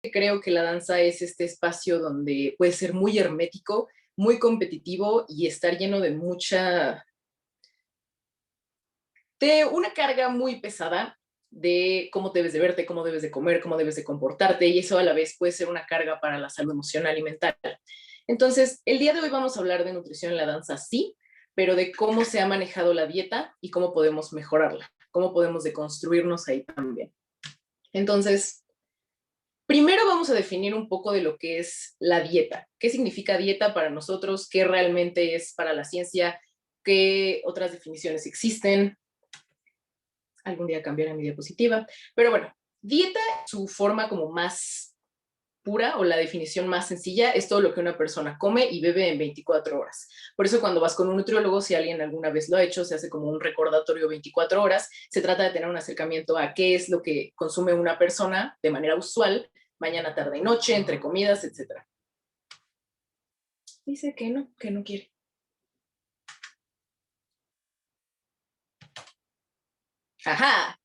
creo que la danza es este espacio donde puede ser muy hermético, muy competitivo y estar lleno de una carga muy pesada de cómo debes de verte, cómo debes de comer, cómo debes de comportarte, y eso a la vez puede ser una carga para la salud emocional y mental. Entonces, el día de hoy vamos a hablar de nutrición en la danza, sí, pero de cómo se ha manejado la dieta y cómo podemos mejorarla, cómo podemos deconstruirnos ahí también. Entonces, primero vamos a definir un poco de lo que es la dieta. ¿Qué significa dieta para nosotros? ¿Qué realmente es para la ciencia? ¿Qué otras definiciones existen? Algún día cambiaré mi diapositiva. Pero bueno, dieta, su forma como más pura o la definición más sencilla es todo lo que una persona come y bebe en 24 horas. Por eso cuando vas con un nutriólogo, si alguien alguna vez lo ha hecho, se hace como un recordatorio 24 horas, se trata de tener un acercamiento a qué es lo que consume una persona de manera usual, mañana, tarde y noche, entre comidas, etc. Dice que no quiere. Ajá.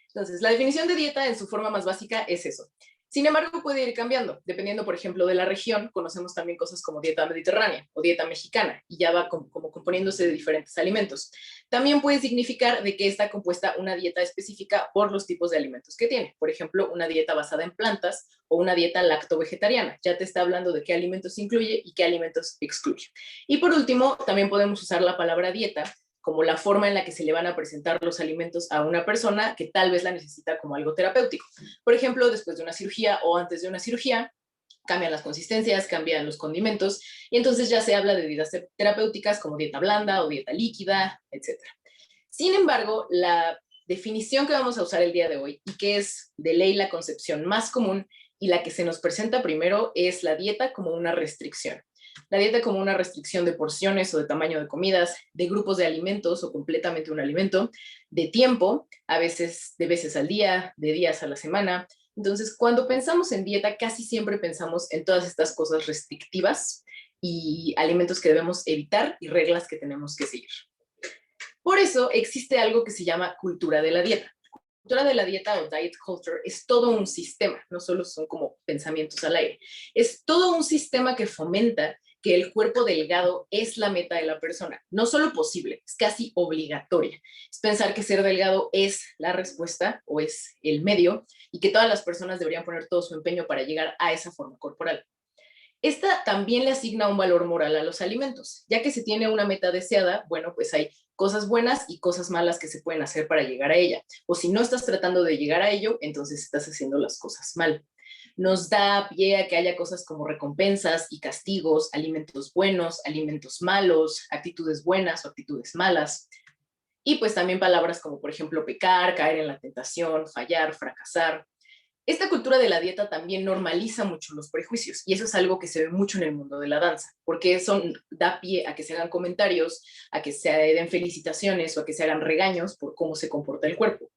Entonces, la definición de dieta en su forma más básica es eso. Sin embargo, puede ir cambiando. Dependiendo, por ejemplo, de la región, conocemos también cosas como dieta mediterránea o dieta mexicana, y ya va como componiéndose de diferentes alimentos. También puede significar de que está compuesta una dieta específica por los tipos de alimentos que tiene. Por ejemplo, una dieta basada en plantas o una dieta lacto-vegetariana. Ya te está hablando de qué alimentos incluye y qué alimentos excluye. Y por último, también podemos usar la palabra dieta como la forma en la que se le van a presentar los alimentos a una persona que tal vez la necesita como algo terapéutico. Por ejemplo, después de una cirugía o antes de una cirugía, cambian las consistencias, cambian los condimentos, y entonces ya se habla de dietas terapéuticas como dieta blanda o dieta líquida, etc. Sin embargo, la definición que vamos a usar el día de hoy, y que es de ley la concepción más común y la que se nos presenta primero, es la dieta como una restricción. La dieta como una restricción de porciones o de tamaño de comidas, de grupos de alimentos o completamente un alimento, de tiempo, a veces de veces al día, de días a la semana. Entonces, cuando pensamos en dieta, casi siempre pensamos en todas estas cosas restrictivas y alimentos que debemos evitar y reglas que tenemos que seguir. Por eso existe algo que se llama cultura de la dieta. La cultura de la dieta o diet culture es todo un sistema, no solo son como pensamientos al aire, es todo un sistema que fomenta que el cuerpo delgado es la meta de la persona. No solo posible, es casi obligatoria. Es pensar que ser delgado es la respuesta o es el medio y que todas las personas deberían poner todo su empeño para llegar a esa forma corporal. Esta también le asigna un valor moral a los alimentos, ya que se tiene una meta deseada, bueno, pues hay cosas buenas y cosas malas que se pueden hacer para llegar a ella. O si no estás tratando de llegar a ello, entonces estás haciendo las cosas mal. Nos da pie a que haya cosas como recompensas y castigos, alimentos buenos, alimentos malos, actitudes buenas o actitudes malas. Y pues también palabras como, por ejemplo, pecar, caer en la tentación, fallar, fracasar. Esta cultura de la dieta también normaliza mucho los prejuicios, y eso es algo que se ve mucho en el mundo de la danza, porque eso da pie a que se hagan comentarios, a que se den felicitaciones o a que se hagan regaños por cómo se comporta el cuerpo.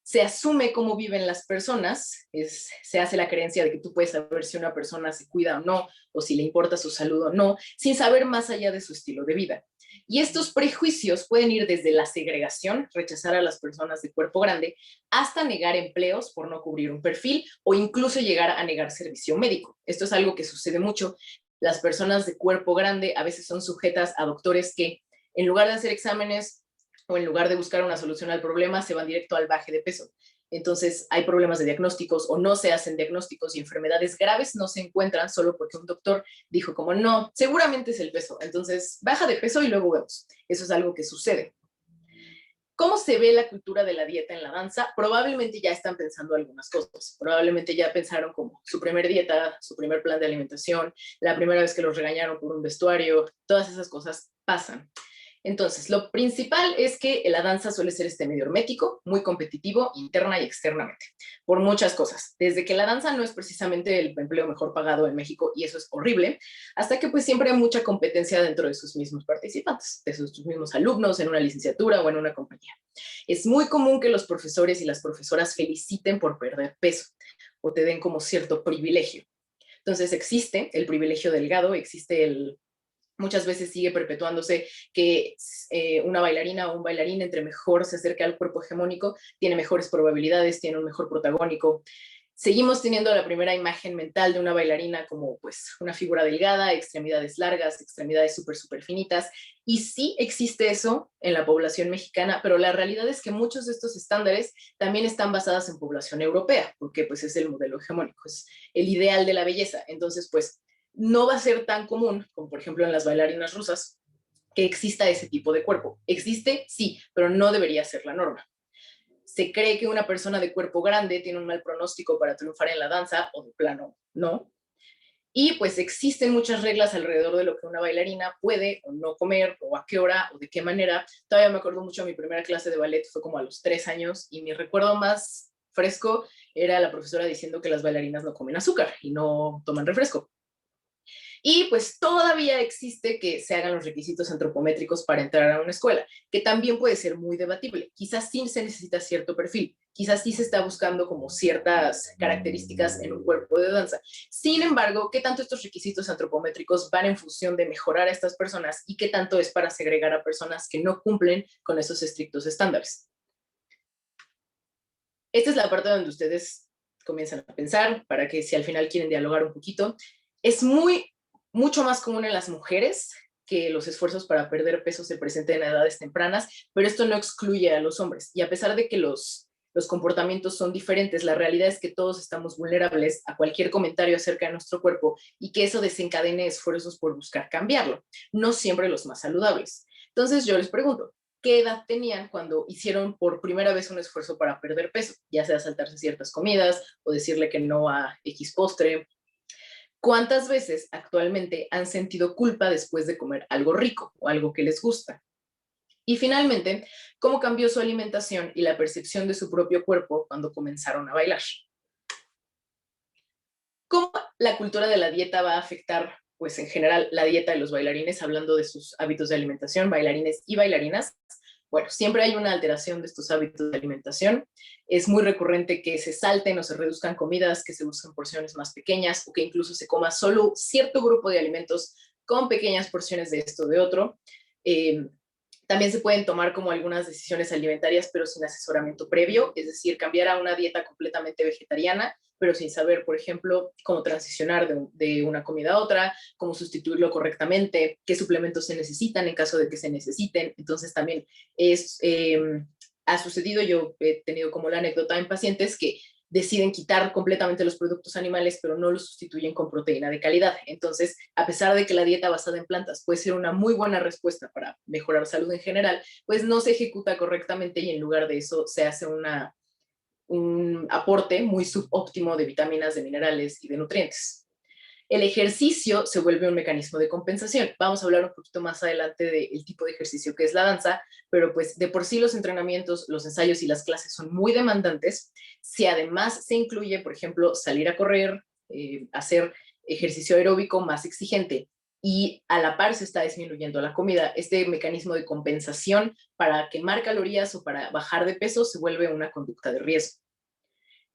Se asume cómo viven las personas, se hace la creencia de que tú puedes saber si una persona se cuida o no, o si le importa su salud o no, sin saber más allá de su estilo de vida. Y estos prejuicios pueden ir desde la segregación, rechazar a las personas de cuerpo grande, hasta negar empleos por no cubrir un perfil o incluso llegar a negar servicio médico. Esto es algo que sucede mucho. Las personas de cuerpo grande a veces son sujetas a doctores que, en lugar de hacer exámenes o en lugar de buscar una solución al problema, se van directo al baje de peso. Entonces hay problemas de diagnósticos o no se hacen diagnósticos y enfermedades graves no se encuentran solo porque un doctor dijo como no, seguramente es el peso, entonces baja de peso y luego vemos. Eso es algo que sucede. ¿Cómo se ve la cultura de la dieta en la danza? Probablemente ya están pensando algunas cosas. Probablemente ya pensaron como su primer dieta, su primer plan de alimentación, la primera vez que los regañaron por un vestuario, todas esas cosas pasan. Entonces, lo principal es que la danza suele ser este medio hermético, muy competitivo, interna y externamente, por muchas cosas. Desde que la danza no es precisamente el empleo mejor pagado en México, y eso es horrible, hasta que pues siempre hay mucha competencia dentro de sus mismos participantes, de sus mismos alumnos en una licenciatura o en una compañía. Es muy común que los profesores y las profesoras feliciten por perder peso o te den como cierto privilegio. Entonces existe el privilegio delgado, existe muchas veces sigue perpetuándose que una bailarina o un bailarín entre mejor se acerca al cuerpo hegemónico, tiene mejores probabilidades, tiene un mejor protagónico. Seguimos teniendo la primera imagen mental de una bailarina como pues una figura delgada, extremidades largas, extremidades súper finitas, y sí existe eso en la población mexicana, pero la realidad es que muchos de estos estándares también están basados en población europea, porque pues es el modelo hegemónico, es el ideal de la belleza. Entonces pues no va a ser tan común como por ejemplo en las bailarinas rusas que exista ese tipo de cuerpo. Existe, sí, pero no debería ser la norma. Se cree que una persona de cuerpo grande tiene un mal pronóstico para triunfar en la danza, o de plano, no. Y pues existen muchas reglas alrededor de lo que una bailarina puede o no comer, o a qué hora, o de qué manera. Todavía me acuerdo mucho de mi primera clase de ballet, fue como a los 3 años, y mi recuerdo más fresco era la profesora diciendo que las bailarinas no comen azúcar y no toman refresco. Y pues todavía existe que se hagan los requisitos antropométricos para entrar a una escuela, que también puede ser muy debatible. Quizás sí se necesita cierto perfil, quizás sí se está buscando como ciertas características en un cuerpo de danza. Sin embargo, ¿qué tanto estos requisitos antropométricos van en función de mejorar a estas personas y qué tanto es para segregar a personas que no cumplen con esos estrictos estándares? Esta es la parte donde ustedes comienzan a pensar para que si al final quieren dialogar un poquito. Es mucho más común en las mujeres que los esfuerzos para perder peso se presenten en edades tempranas, pero esto no excluye a los hombres. Y a pesar de que los comportamientos son diferentes, la realidad es que todos estamos vulnerables a cualquier comentario acerca de nuestro cuerpo y que eso desencadene esfuerzos por buscar cambiarlo, no siempre los más saludables. Entonces yo les pregunto, ¿qué edad tenían cuando hicieron por primera vez un esfuerzo para perder peso? Ya sea saltarse ciertas comidas o decirle que no a X postre. ¿Cuántas veces actualmente han sentido culpa después de comer algo rico o algo que les gusta? Y finalmente, ¿cómo cambió su alimentación y la percepción de su propio cuerpo cuando comenzaron a bailar? ¿Cómo la cultura de la dieta va a afectar, pues en general, la dieta de los bailarines, hablando de sus hábitos de alimentación, bailarines y bailarinas? Bueno, siempre hay una alteración de estos hábitos de alimentación. Es muy recurrente que se salten o se reduzcan comidas, que se busquen porciones más pequeñas o que incluso se coma solo cierto grupo de alimentos con pequeñas porciones de esto o de otro. Eh, También se pueden tomar como algunas decisiones alimentarias, pero sin asesoramiento previo, es decir, cambiar a una dieta completamente vegetariana, pero sin saber, por ejemplo, cómo transicionar de una comida a otra, cómo sustituirlo correctamente, qué suplementos se necesitan en caso de que se necesiten. Entonces también es, ha sucedido, yo he tenido como la anécdota en pacientes que deciden quitar completamente los productos animales, pero no los sustituyen con proteína de calidad. Entonces, a pesar de que la dieta basada en plantas puede ser una muy buena respuesta para mejorar salud en general, pues no se ejecuta correctamente y en lugar de eso se hace un aporte muy subóptimo de vitaminas, de minerales y de nutrientes. El ejercicio se vuelve un mecanismo de compensación. Vamos a hablar un poquito más adelante del tipo de ejercicio que es la danza, pero pues de por sí los entrenamientos, los ensayos y las clases son muy demandantes. Si además se incluye, por ejemplo, salir a correr, hacer ejercicio aeróbico más exigente y a la par se está disminuyendo la comida, este mecanismo de compensación para quemar calorías o para bajar de peso se vuelve una conducta de riesgo.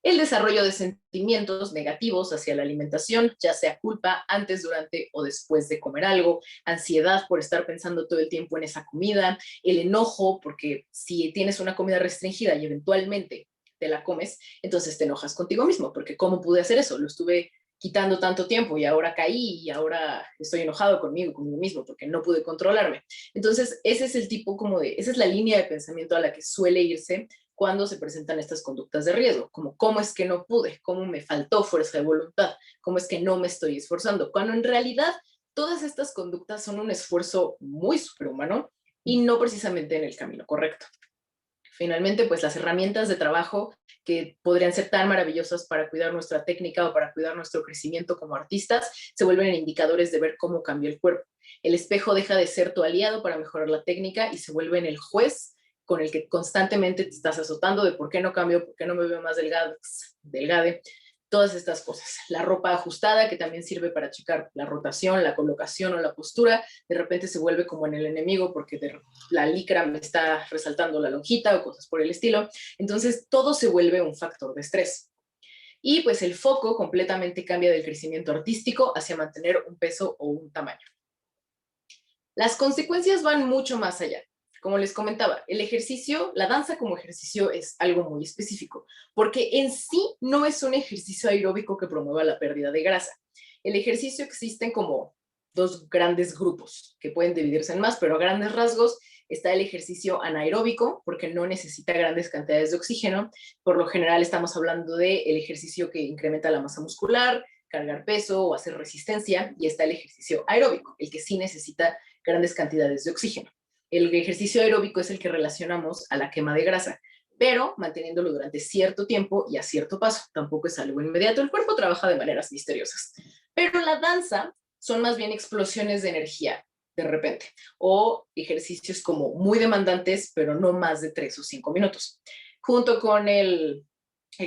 El desarrollo de sentimientos negativos hacia la alimentación, ya sea culpa antes, durante o después de comer algo, ansiedad por estar pensando todo el tiempo en esa comida, el enojo porque si tienes una comida restringida y eventualmente te la comes, entonces te enojas contigo mismo, porque ¿cómo pude hacer eso? Lo estuve quitando tanto tiempo y ahora caí y ahora estoy enojado conmigo mismo porque no pude controlarme. Entonces, ese es el tipo como de, esa es la línea de pensamiento a la que suele irse cuando se presentan estas conductas de riesgo, como cómo es que no pude, cómo me faltó fuerza de voluntad, cómo es que no me estoy esforzando, cuando en realidad todas estas conductas son un esfuerzo muy superhumano y no precisamente en el camino correcto. Finalmente, pues las herramientas de trabajo que podrían ser tan maravillosas para cuidar nuestra técnica o para cuidar nuestro crecimiento como artistas, se vuelven indicadores de ver cómo cambió el cuerpo. El espejo deja de ser tu aliado para mejorar la técnica y se vuelve en el juez con el que constantemente te estás azotando de por qué no cambio, por qué no me veo más delgade, todas estas cosas. La ropa ajustada, que también sirve para checar la rotación, la colocación o la postura, de repente se vuelve como en el enemigo porque la licra me está resaltando la lonjita o cosas por el estilo. Entonces, todo se vuelve un factor de estrés. Y pues el foco completamente cambia del crecimiento artístico hacia mantener un peso o un tamaño. Las consecuencias van mucho más allá. Como les comentaba, el ejercicio, la danza como ejercicio es algo muy específico, porque en sí no es un ejercicio aeróbico que promueva la pérdida de grasa. El ejercicio existen como dos grandes grupos que pueden dividirse en más, pero a grandes rasgos está el ejercicio anaeróbico, porque no necesita grandes cantidades de oxígeno. Por lo general estamos hablando del ejercicio que incrementa la masa muscular, cargar peso o hacer resistencia, y está el ejercicio aeróbico, el que sí necesita grandes cantidades de oxígeno. El ejercicio aeróbico es el que relacionamos a la quema de grasa, pero manteniéndolo durante cierto tiempo y a cierto paso. Tampoco es algo inmediato. El cuerpo trabaja de maneras misteriosas. Pero la danza son más bien explosiones de energía de repente, o ejercicios como muy demandantes, pero no más de 3 o 5 minutos. Junto con el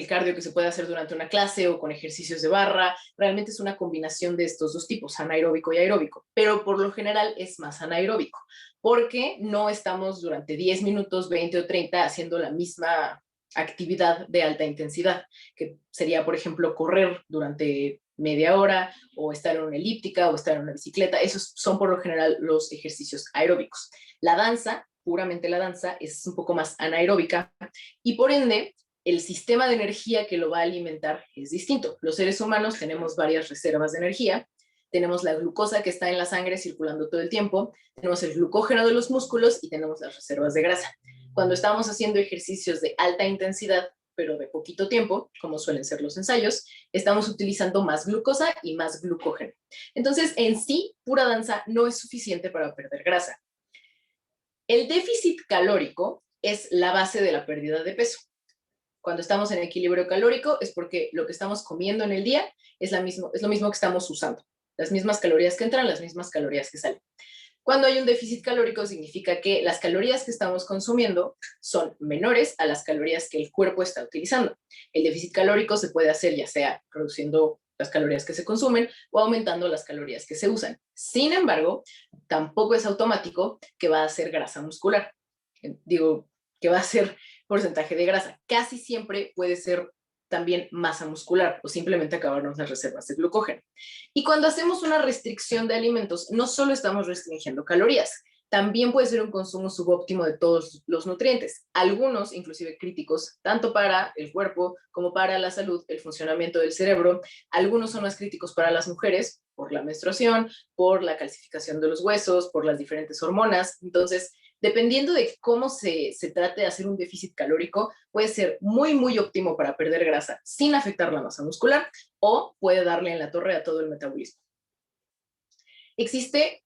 cardio que se puede hacer durante una clase o con ejercicios de barra, realmente es una combinación de estos dos tipos, anaeróbico y aeróbico, pero por lo general es más anaeróbico, porque no estamos durante 10 minutos, 20 o 30 haciendo la misma actividad de alta intensidad, que sería, por ejemplo, correr durante media hora o estar en una elíptica o estar en una bicicleta. Esos son por lo general los ejercicios aeróbicos. La danza, puramente la danza, es un poco más anaeróbica y por ende el sistema de energía que lo va a alimentar es distinto. Los seres humanos tenemos varias reservas de energía. Tenemos la glucosa que está en la sangre circulando todo el tiempo, tenemos el glucógeno de los músculos y tenemos las reservas de grasa. Cuando estamos haciendo ejercicios de alta intensidad, pero de poquito tiempo, como suelen ser los ensayos, estamos utilizando más glucosa y más glucógeno. Entonces, en sí, pura danza no es suficiente para perder grasa. El déficit calórico es la base de la pérdida de peso. Cuando estamos en equilibrio calórico es porque lo que estamos comiendo en el día es lo mismo que estamos usando. Las mismas calorías que entran, las mismas calorías que salen. Cuando hay un déficit calórico significa que las calorías que estamos consumiendo son menores a las calorías que el cuerpo está utilizando. El déficit calórico se puede hacer ya sea reduciendo las calorías que se consumen o aumentando las calorías que se usan. Sin embargo, tampoco es automático que va a ser grasa muscular. Digo, que va a ser porcentaje de grasa. Casi siempre puede ser también masa muscular o simplemente acabarnos las reservas de glucógeno. Y cuando hacemos una restricción de alimentos, no solo estamos restringiendo calorías, también puede ser un consumo subóptimo de todos los nutrientes, algunos inclusive críticos, tanto para el cuerpo como para la salud, el funcionamiento del cerebro. Algunos son más críticos para las mujeres por la menstruación, por la calcificación de los huesos, por las diferentes hormonas. Entonces, dependiendo de cómo se trate de hacer un déficit calórico, puede ser muy, muy óptimo para perder grasa sin afectar la masa muscular o puede darle en la torre a todo el metabolismo. Existe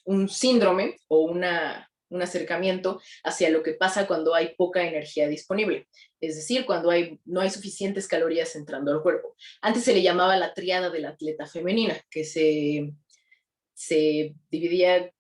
un síndrome o un acercamiento hacia lo que pasa cuando hay poca energía disponible, es decir, cuando no hay suficientes calorías entrando al cuerpo. Antes se le llamaba la tríada del atleta femenina, que se dividía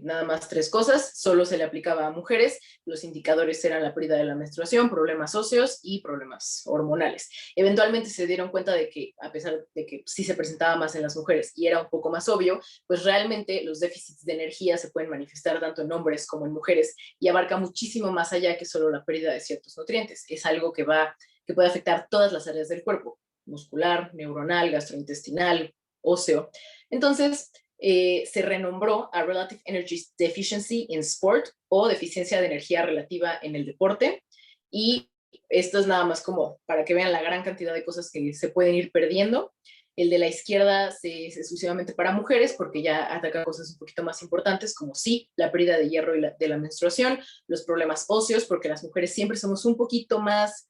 nada más 3 cosas, solo se le aplicaba a mujeres. Los indicadores eran la pérdida de la menstruación, problemas óseos y problemas hormonales. Eventualmente se dieron cuenta de que, a pesar de que sí se presentaba más en las mujeres y era un poco más obvio, pues realmente los déficits de energía se pueden manifestar tanto en hombres como en mujeres y abarca muchísimo más allá que solo la pérdida de ciertos nutrientes. Es algo que puede afectar todas las áreas del cuerpo, muscular, neuronal, gastrointestinal, óseo. Entonces, se renombró a Relative Energy Deficiency in Sport o deficiencia de energía relativa en el deporte. Y esto es nada más como para que vean la gran cantidad de cosas que se pueden ir perdiendo. El de la izquierda es exclusivamente para mujeres porque ya ataca cosas un poquito más importantes como sí, la pérdida de hierro y de la menstruación, los problemas óseos, porque las mujeres siempre somos un poquito más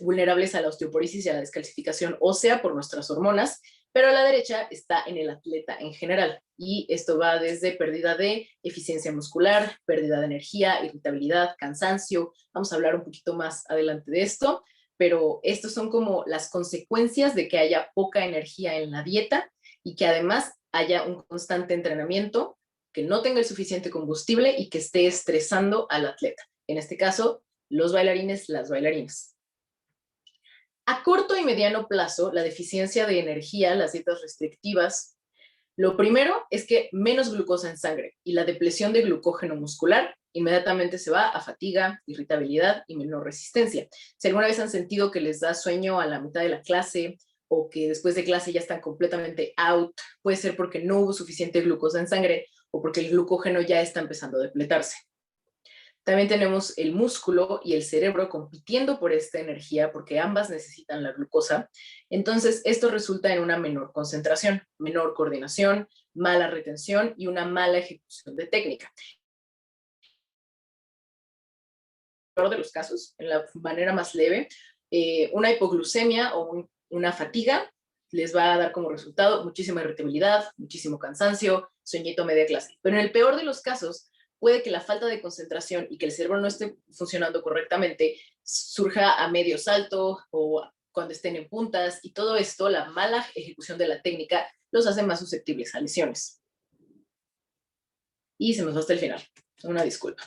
vulnerables a la osteoporosis y a la descalcificación ósea por nuestras hormonas. Pero a la derecha está en el atleta en general y esto va desde pérdida de eficiencia muscular, pérdida de energía, irritabilidad, cansancio. Vamos a hablar un poquito más adelante de esto, pero estos son como las consecuencias de que haya poca energía en la dieta y que además haya un constante entrenamiento, que no tenga el suficiente combustible y que esté estresando al atleta. En este caso, los bailarines, las bailarinas. A corto y mediano plazo, la deficiencia de energía, las dietas restrictivas, lo primero es que menos glucosa en sangre y la depresión de glucógeno muscular inmediatamente se va a fatiga, irritabilidad y menor resistencia. Si alguna vez han sentido que les da sueño a la mitad de la clase o que después de clase ya están completamente out, puede ser porque no hubo suficiente glucosa en sangre o porque el glucógeno ya está empezando a depletarse. También tenemos el músculo y el cerebro compitiendo por esta energía porque ambas necesitan la glucosa. Entonces, esto resulta en una menor concentración, menor coordinación, mala retención y una mala ejecución de técnica. En el peor de los casos, en la manera más leve, una hipoglucemia o una fatiga les va a dar como resultado muchísima irritabilidad, muchísimo cansancio, sueñito a media clase. Pero en el peor de los casos, puede que la falta de concentración y que el cerebro no esté funcionando correctamente surja a medio salto o cuando estén en puntas, y todo esto, la mala ejecución de la técnica, los hace más susceptibles a lesiones. Y se me fue hasta el final. Una disculpa.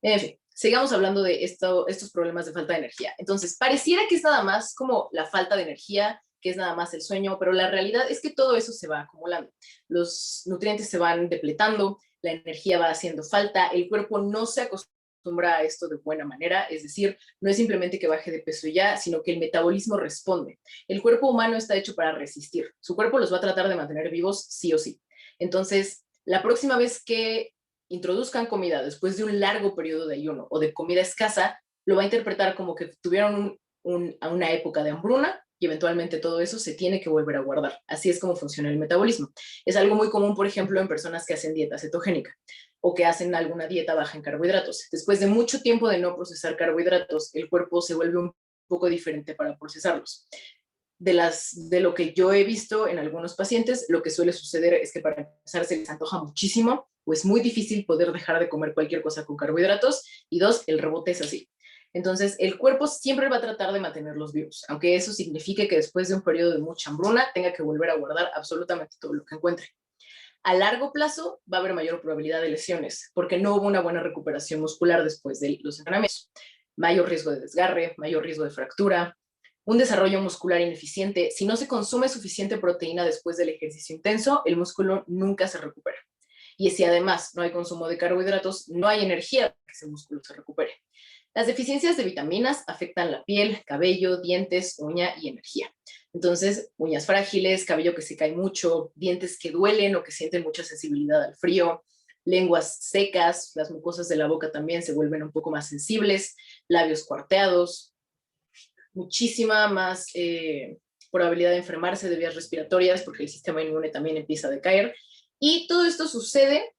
En fin, sigamos hablando de estos problemas de falta de energía. Entonces, pareciera que es nada más como la falta de energía, que es nada más el sueño, pero la realidad es que todo eso se va acumulando. Los nutrientes se van depletando, la energía va haciendo falta, el cuerpo no se acostumbra a esto de buena manera, es decir, no es simplemente que baje de peso ya, sino que el metabolismo responde. El cuerpo humano está hecho para resistir, su cuerpo los va a tratar de mantener vivos sí o sí. Entonces, la próxima vez que introduzcan comida después de un largo periodo de ayuno o de comida escasa, lo va a interpretar como que tuvieron una época de hambruna y eventualmente todo eso se tiene que volver a guardar. Así es como funciona el metabolismo. Es algo muy común, por ejemplo, en personas que hacen dieta cetogénica o que hacen alguna dieta baja en carbohidratos. Después de mucho tiempo de no procesar carbohidratos, el cuerpo se vuelve un poco diferente para procesarlos. De lo que yo he visto en algunos pacientes, lo que suele suceder es que para empezar se les antoja muchísimo o es muy difícil poder dejar de comer cualquier cosa con carbohidratos, y dos, el rebote es así. Entonces, el cuerpo siempre va a tratar de mantenerlos vivos, aunque eso signifique que después de un periodo de mucha hambruna tenga que volver a guardar absolutamente todo lo que encuentre. A largo plazo va a haber mayor probabilidad de lesiones, porque no hubo una buena recuperación muscular después de los entrenamientos. Mayor riesgo de desgarre, mayor riesgo de fractura, un desarrollo muscular ineficiente. Si no se consume suficiente proteína después del ejercicio intenso, el músculo nunca se recupera. Y si además no hay consumo de carbohidratos, no hay energía para que ese músculo se recupere. Las deficiencias de vitaminas afectan la piel, cabello, dientes, uña y energía. Entonces, uñas frágiles, cabello que se cae mucho, dientes que duelen o que sienten mucha sensibilidad al frío, lenguas secas, las mucosas de la boca también se vuelven un poco más sensibles, labios cuarteados, muchísima más probabilidad de enfermarse de vías respiratorias porque el sistema inmune también empieza a decaer. Y todo esto sucede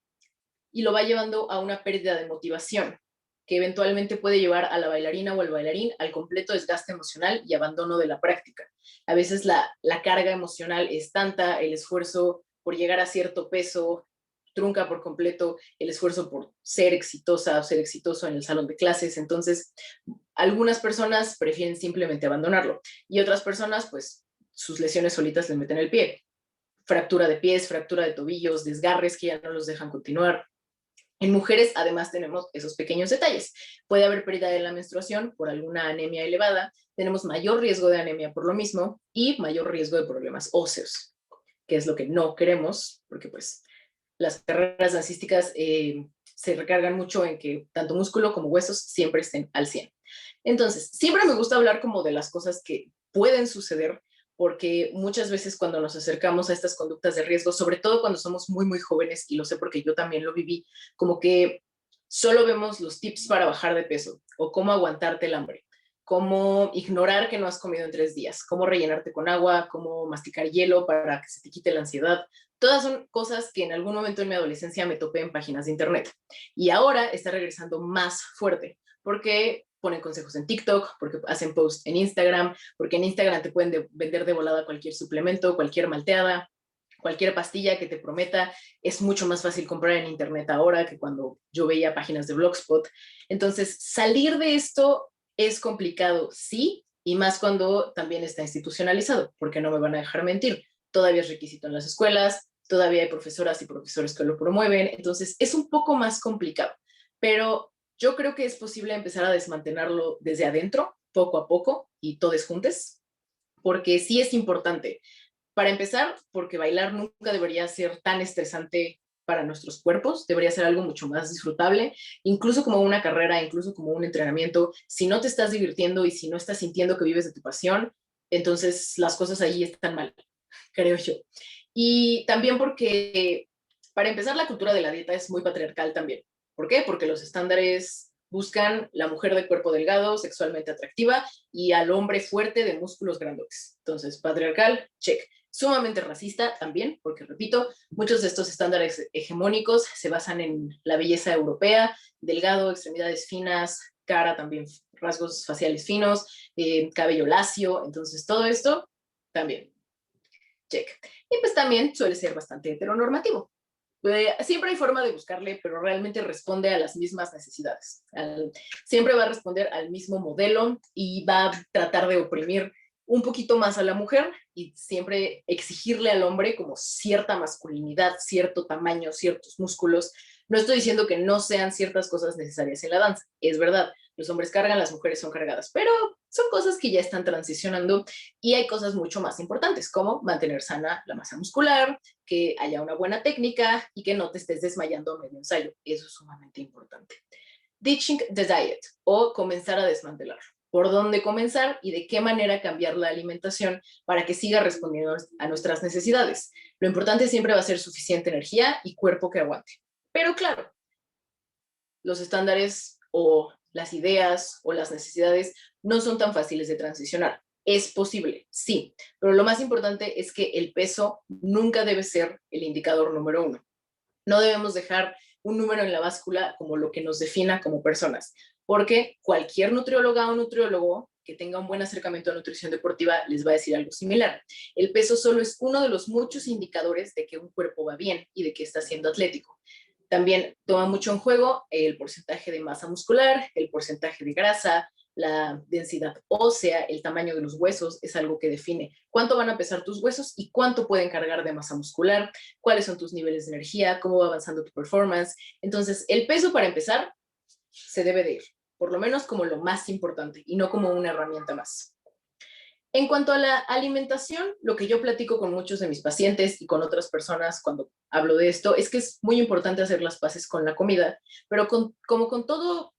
y lo va llevando a una pérdida de motivación, que eventualmente puede llevar a la bailarina o al bailarín al completo desgaste emocional y abandono de la práctica. A veces la carga emocional es tanta, el esfuerzo por llegar a cierto peso trunca por completo el esfuerzo por ser exitosa o ser exitoso en el salón de clases. Entonces, algunas personas prefieren simplemente abandonarlo y otras personas, pues, sus lesiones solitas le meten el pie. Fractura de pies, fractura de tobillos, desgarres que ya no los dejan continuar. En mujeres, además, tenemos esos pequeños detalles. Puede haber pérdida de la menstruación por alguna anemia elevada, tenemos mayor riesgo de anemia por lo mismo y mayor riesgo de problemas óseos, que es lo que no queremos, porque pues las carreras dancísticas se recargan mucho en que tanto músculo como huesos siempre estén al 100. Entonces, siempre me gusta hablar como de las cosas que pueden suceder, porque muchas veces cuando nos acercamos a estas conductas de riesgo, sobre todo cuando somos muy, muy jóvenes, y lo sé porque yo también lo viví, como que solo vemos los tips para bajar de peso o cómo aguantarte el hambre, cómo ignorar que no has comido en 3 días, cómo rellenarte con agua, cómo masticar hielo para que se te quite la ansiedad. Todas son cosas que en algún momento en mi adolescencia me topé en páginas de internet. Y ahora está regresando más fuerte, porque ponen consejos en TikTok, porque hacen posts en Instagram, porque en Instagram te pueden vender de volada cualquier suplemento, cualquier malteada, cualquier pastilla que te prometa. Es mucho más fácil comprar en internet ahora que cuando yo veía páginas de Blogspot. Entonces, salir de esto es complicado, sí, y más cuando también está institucionalizado, porque no me van a dejar mentir. Todavía es requisito en las escuelas, todavía hay profesoras y profesores que lo promueven, entonces es un poco más complicado, pero yo creo que es posible empezar a desmantelarlo desde adentro, poco a poco, y todos juntos, porque sí es importante. Para empezar, porque bailar nunca debería ser tan estresante para nuestros cuerpos, debería ser algo mucho más disfrutable, incluso como una carrera, incluso como un entrenamiento. Si no te estás divirtiendo y si no estás sintiendo que vives de tu pasión, entonces las cosas ahí están mal, creo yo. Y también porque Para empezar, la cultura de la dieta es muy patriarcal también. ¿Por qué? Porque los estándares buscan la mujer de cuerpo delgado, sexualmente atractiva, y al hombre fuerte de músculos grandotes. Entonces, patriarcal, check. Sumamente racista también, porque repito, muchos de estos estándares hegemónicos se basan en la belleza europea, delgado, extremidades finas, cara también, rasgos faciales finos, cabello lacio. Entonces, todo esto también, check. Y pues también suele ser bastante heteronormativo. Siempre hay forma de buscarle, pero realmente responde a las mismas necesidades. Siempre va a responder al mismo modelo y va a tratar de oprimir un poquito más a la mujer y siempre exigirle al hombre como cierta masculinidad, cierto tamaño, ciertos músculos. No estoy diciendo que no sean ciertas cosas necesarias en la danza, es verdad, los hombres cargan, las mujeres son cargadas, pero son cosas que ya están transicionando y hay cosas mucho más importantes, como mantener sana la masa muscular, que haya una buena técnica y que no te estés desmayando a medio ensayo. Eso es sumamente importante. Ditching the diet o comenzar a desmantelar. ¿Por dónde comenzar y de qué manera cambiar la alimentación para que siga respondiendo a nuestras necesidades? Lo importante siempre va a ser suficiente energía y cuerpo que aguante. Pero claro, los estándares o las ideas o las necesidades no son tan fáciles de transicionar. Es posible, sí, pero lo más importante es que el peso nunca debe ser el indicador número uno. No debemos dejar un número en la báscula como lo que nos defina como personas, porque cualquier nutrióloga o nutriólogo que tenga un buen acercamiento a nutrición deportiva les va a decir algo similar. El peso solo es uno de los muchos indicadores de que un cuerpo va bien y de que está siendo atlético. También toma mucho en juego el porcentaje de masa muscular, el porcentaje de grasa, la densidad ósea, el tamaño de los huesos, es algo que define cuánto van a pesar tus huesos y cuánto pueden cargar de masa muscular, cuáles son tus niveles de energía, cómo va avanzando tu performance. Entonces, el peso, para empezar, se debe de ir, por lo menos como lo más importante y no como una herramienta más. En cuanto a la alimentación, lo que yo platico con muchos de mis pacientes y con otras personas cuando hablo de esto es que es muy importante hacer las paces con la comida, pero como con todo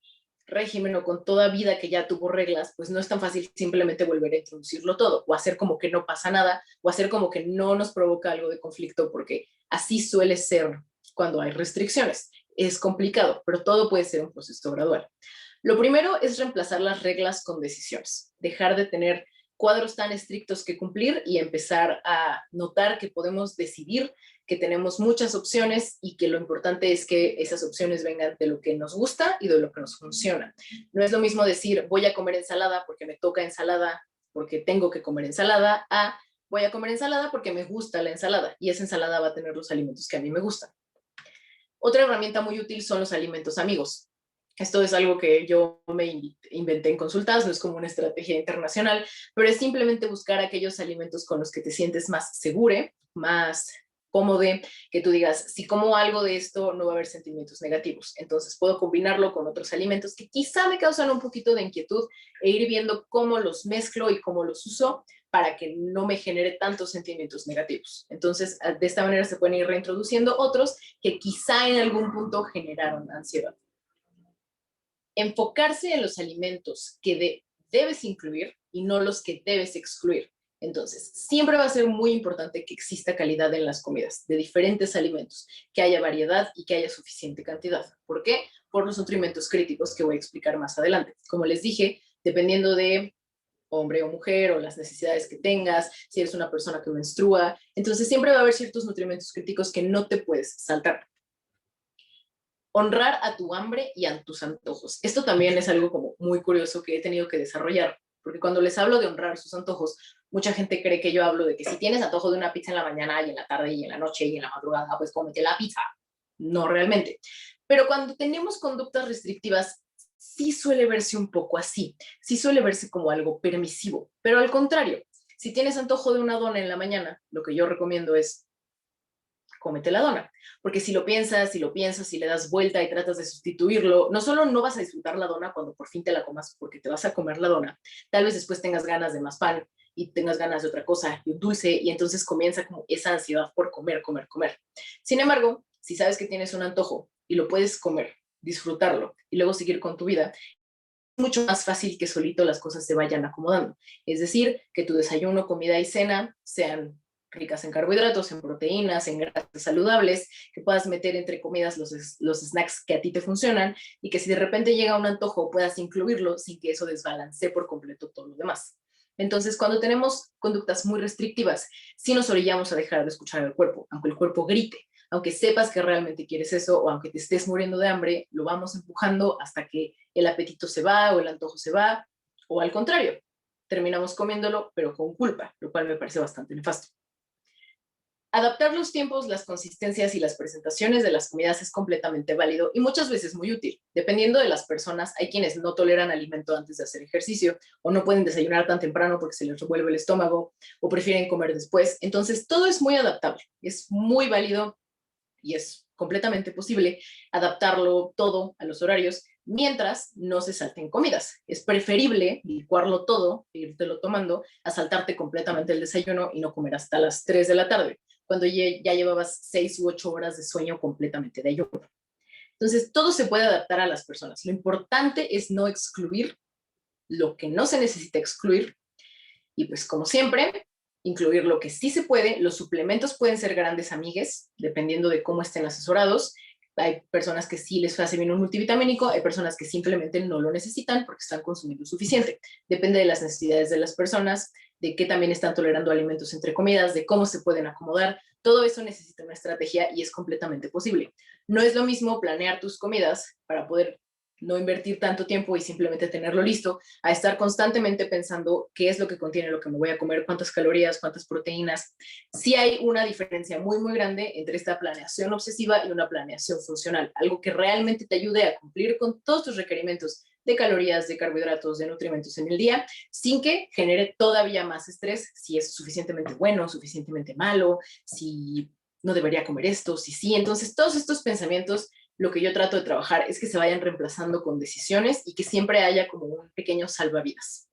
régimen o con toda vida que ya tuvo reglas, pues no es tan fácil simplemente volver a introducirlo todo o hacer como que no pasa nada o hacer como que no nos provoca algo de conflicto, porque así suele ser cuando hay restricciones. Es complicado, pero todo puede ser un proceso gradual. Lo primero es reemplazar las reglas con decisiones, dejar de tener cuadros tan estrictos que cumplir y empezar a notar que podemos decidir, que tenemos muchas opciones y que lo importante es que esas opciones vengan de lo que nos gusta y de lo que nos funciona. No es lo mismo decir voy a comer ensalada porque me toca ensalada, porque tengo que comer ensalada, a voy a comer ensalada porque me gusta la ensalada y esa ensalada va a tener los alimentos que a mí me gustan. Otra herramienta muy útil son los alimentos amigos. Esto es algo que yo me inventé en consultas, no es como una estrategia internacional, pero es simplemente buscar aquellos alimentos con los que te sientes más segure, más cómodo, que tú digas, si como algo de esto no va a haber sentimientos negativos. Entonces puedo combinarlo con otros alimentos que quizá me causan un poquito de inquietud e ir viendo cómo los mezclo y cómo los uso para que no me genere tantos sentimientos negativos. Entonces, de esta manera se pueden ir reintroduciendo otros que quizá en algún punto generaron ansiedad. Enfocarse en los alimentos que debes incluir y no los que debes excluir. Entonces, siempre va a ser muy importante que exista calidad en las comidas de diferentes alimentos, que haya variedad y que haya suficiente cantidad. ¿Por qué? Por los nutrimentos críticos que voy a explicar más adelante. Como les dije, dependiendo de hombre o mujer o las necesidades que tengas, si eres una persona que menstrua, entonces siempre va a haber ciertos nutrimentos críticos que no te puedes saltar. Honrar a tu hambre y a tus antojos. Esto también es algo como muy curioso que he tenido que desarrollar, porque cuando les hablo de honrar sus antojos, mucha gente cree que yo hablo de que si tienes antojo de una pizza en la mañana y en la tarde y en la noche y en la madrugada, pues cómete la pizza. No realmente. Pero cuando tenemos conductas restrictivas, sí suele verse un poco así, sí suele verse como algo permisivo, pero al contrario, si tienes antojo de una dona en la mañana, lo que yo recomiendo es cómete la dona. Porque si lo piensas, si le das vuelta y tratas de sustituirlo, no solo no vas a disfrutar la dona cuando por fin te la comas porque te vas a comer la dona, tal vez después tengas ganas de más pan y tengas ganas de otra cosa y un dulce y entonces comienza como esa ansiedad por comer, comer, comer. Sin embargo, si sabes que tienes un antojo y lo puedes comer, disfrutarlo y luego seguir con tu vida, es mucho más fácil que solito las cosas se vayan acomodando. Es decir, que tu desayuno, comida y cena sean ricas en carbohidratos, en proteínas, en grasas saludables, que puedas meter entre comidas los snacks que a ti te funcionan y que si de repente llega un antojo puedas incluirlo sin que eso desbalancee por completo todo lo demás. Entonces, cuando tenemos conductas muy restrictivas, sí nos orillamos a dejar de escuchar al cuerpo, aunque el cuerpo grite, aunque sepas que realmente quieres eso o aunque te estés muriendo de hambre, lo vamos empujando hasta que el apetito se va o el antojo se va, o al contrario, terminamos comiéndolo pero con culpa, lo cual me parece bastante nefasto. Adaptar los tiempos, las consistencias y las presentaciones de las comidas es completamente válido y muchas veces muy útil. Dependiendo de las personas, hay quienes no toleran alimento antes de hacer ejercicio o no pueden desayunar tan temprano porque se les revuelve el estómago o prefieren comer después. Entonces, todo es muy adaptable, es muy válido y es completamente posible adaptarlo todo a los horarios mientras no se salten comidas. Es preferible licuarlo todo, irte tomando, a saltarte completamente el desayuno y no comer hasta las 3 de la tarde, cuando ya llevabas 6 u 8 horas de sueño completamente de ayuno. Entonces, todo se puede adaptar a las personas. Lo importante es no excluir lo que no se necesita excluir y pues como siempre, incluir lo que sí se puede. Los suplementos pueden ser grandes amigues, dependiendo de cómo estén asesorados. Hay personas que sí les hace bien un multivitamínico, hay personas que simplemente no lo necesitan porque están consumiendo suficiente. Depende de las necesidades de las personas, de qué también están tolerando alimentos entre comidas, de cómo se pueden acomodar. Todo eso necesita una estrategia y es completamente posible. No es lo mismo planear tus comidas para poder no invertir tanto tiempo y simplemente tenerlo listo, a estar constantemente pensando qué es lo que contiene lo que me voy a comer, cuántas calorías, cuántas proteínas. Sí hay una diferencia muy, muy grande entre esta planeación obsesiva y una planeación funcional, algo que realmente te ayude a cumplir con todos tus requerimientos de calorías, de carbohidratos, de nutrimentos en el día, sin que genere todavía más estrés, si es suficientemente bueno, suficientemente malo, si no debería comer esto, si sí. Entonces, todos estos pensamientos lo que yo trato de trabajar es que se vayan reemplazando con decisiones y que siempre haya como un pequeño salvavidas.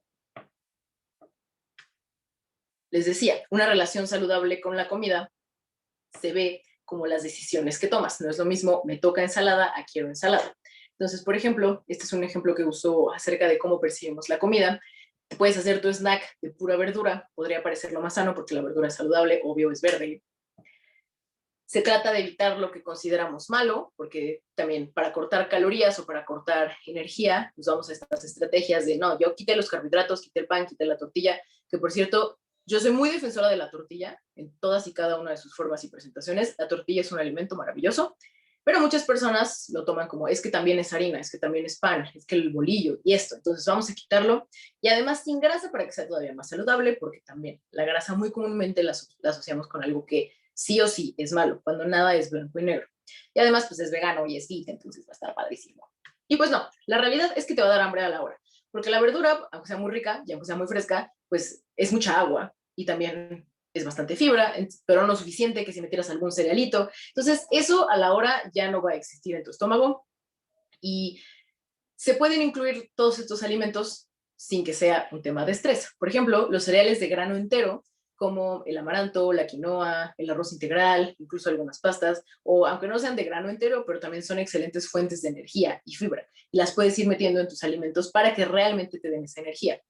Les decía, una relación saludable con la comida se ve como las decisiones que tomas. No es lo mismo, me toca ensalada a quiero ensalada. Entonces, por ejemplo, este es un ejemplo que uso acerca de cómo percibimos la comida. Puedes hacer tu snack de pura verdura, podría parecer lo más sano porque la verdura es saludable, obvio es verde. Se trata de evitar lo que consideramos malo, porque también para cortar calorías o para cortar energía, usamos estas estrategias de, no, yo quité los carbohidratos, quité el pan, quité la tortilla, que por cierto, yo soy muy defensora de la tortilla en todas y cada una de sus formas y presentaciones. La tortilla es un alimento maravilloso, pero muchas personas lo toman como, es que también es harina, es que también es pan, es que el bolillo y esto. Entonces vamos a quitarlo y además sin grasa para que sea todavía más saludable, porque también la grasa muy comúnmente la asociamos con algo que sí o sí es malo, cuando nada es blanco y negro. Y además, pues es vegano y es vegan, entonces va a estar padrísimo. Y pues no, la realidad es que te va a dar hambre a la hora, porque la verdura, aunque sea muy rica y aunque sea muy fresca, pues es mucha agua y también es bastante fibra, pero no suficiente que si metieras algún cerealito. Entonces, eso a la hora ya no va a existir en tu estómago y se pueden incluir todos estos alimentos sin que sea un tema de estrés. Por ejemplo, los cereales de grano entero como el amaranto, la quinoa, el arroz integral, incluso algunas pastas, o aunque no sean de grano entero, pero también son excelentes fuentes de energía y fibra. Y las puedes ir metiendo en tus alimentos para que realmente te den esa energía.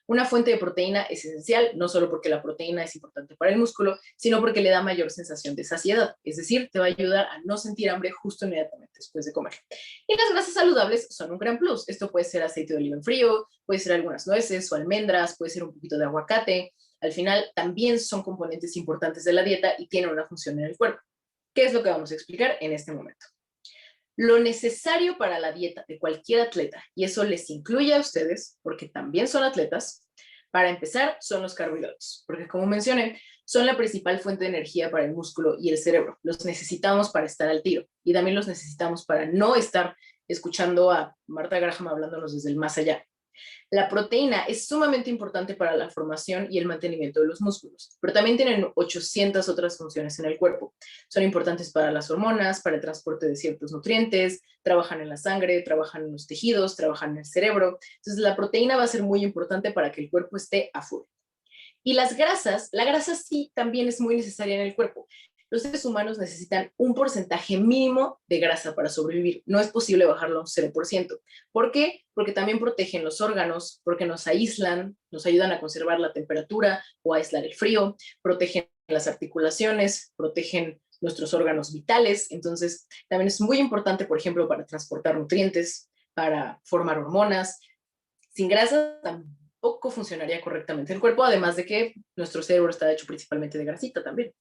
Una fuente de proteína es esencial, no solo porque la proteína es importante para el músculo, sino porque le da mayor sensación de saciedad. Es decir, te va a ayudar a no sentir hambre justo inmediatamente después de comer. Y las grasas saludables son un gran plus. Esto puede ser aceite de oliva en frío, puede ser algunas nueces o almendras, puede ser un poquito de aguacate. Al final, también son componentes importantes de la dieta y tienen una función en el cuerpo. ¿Qué es lo que vamos a explicar en este momento? Lo necesario para la dieta de cualquier atleta, y eso les incluye a ustedes, porque también son atletas, para empezar, son los carbohidratos, porque como mencioné, son la principal fuente de energía para el músculo y el cerebro. Los necesitamos para estar al tiro y también los necesitamos para no estar escuchando a Marta Graham hablándonos desde el más allá. La proteína es sumamente importante para la formación y el mantenimiento de los músculos, pero también tienen 800 otras funciones en el cuerpo. Son importantes para las hormonas, para el transporte de ciertos nutrientes, trabajan en la sangre, trabajan en los tejidos, trabajan en el cerebro. Entonces, la proteína va a ser muy importante para que el cuerpo esté a full. Y las grasas, la grasa sí también es muy necesaria en el cuerpo. Los seres humanos necesitan un porcentaje mínimo de grasa para sobrevivir. No es posible bajarlo a un 0%. ¿Por qué? Porque también protegen los órganos, porque nos aíslan, nos ayudan a conservar la temperatura o a aislar el frío, protegen las articulaciones, protegen nuestros órganos vitales. Entonces, también es muy importante, por ejemplo, para transportar nutrientes, para formar hormonas. Sin grasa tampoco funcionaría correctamente el cuerpo, además de que nuestro cerebro está hecho principalmente de grasita también.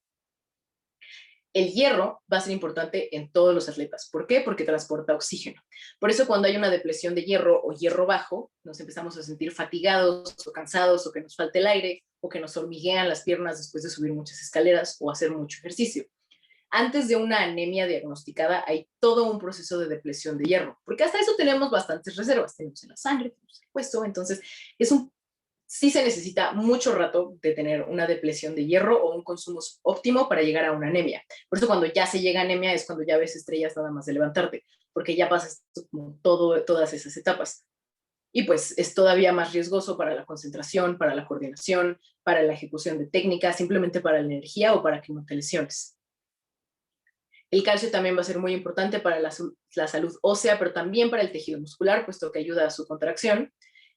El hierro va a ser importante en todos los atletas. ¿Por qué? Porque transporta oxígeno. Por eso cuando hay una depresión de hierro o hierro bajo, nos empezamos a sentir fatigados o cansados o que nos falta el aire o que nos hormiguean las piernas después de subir muchas escaleras o hacer mucho ejercicio. Antes de una anemia diagnosticada hay todo un proceso de depresión de hierro, porque hasta eso tenemos bastantes reservas, tenemos en la sangre, tenemos en el hueso, entonces sí se necesita mucho rato de tener una depleción de hierro o un consumo óptimo para llegar a una anemia. Por eso cuando ya se llega a anemia es cuando ya ves estrellas nada más de levantarte, porque ya pasas como todas esas etapas. Y pues es todavía más riesgoso para la concentración, para la coordinación, para la ejecución de técnicas, simplemente para la energía o para que no te lesiones. El calcio también va a ser muy importante para la salud ósea, pero también para el tejido muscular, puesto que ayuda a su contracción.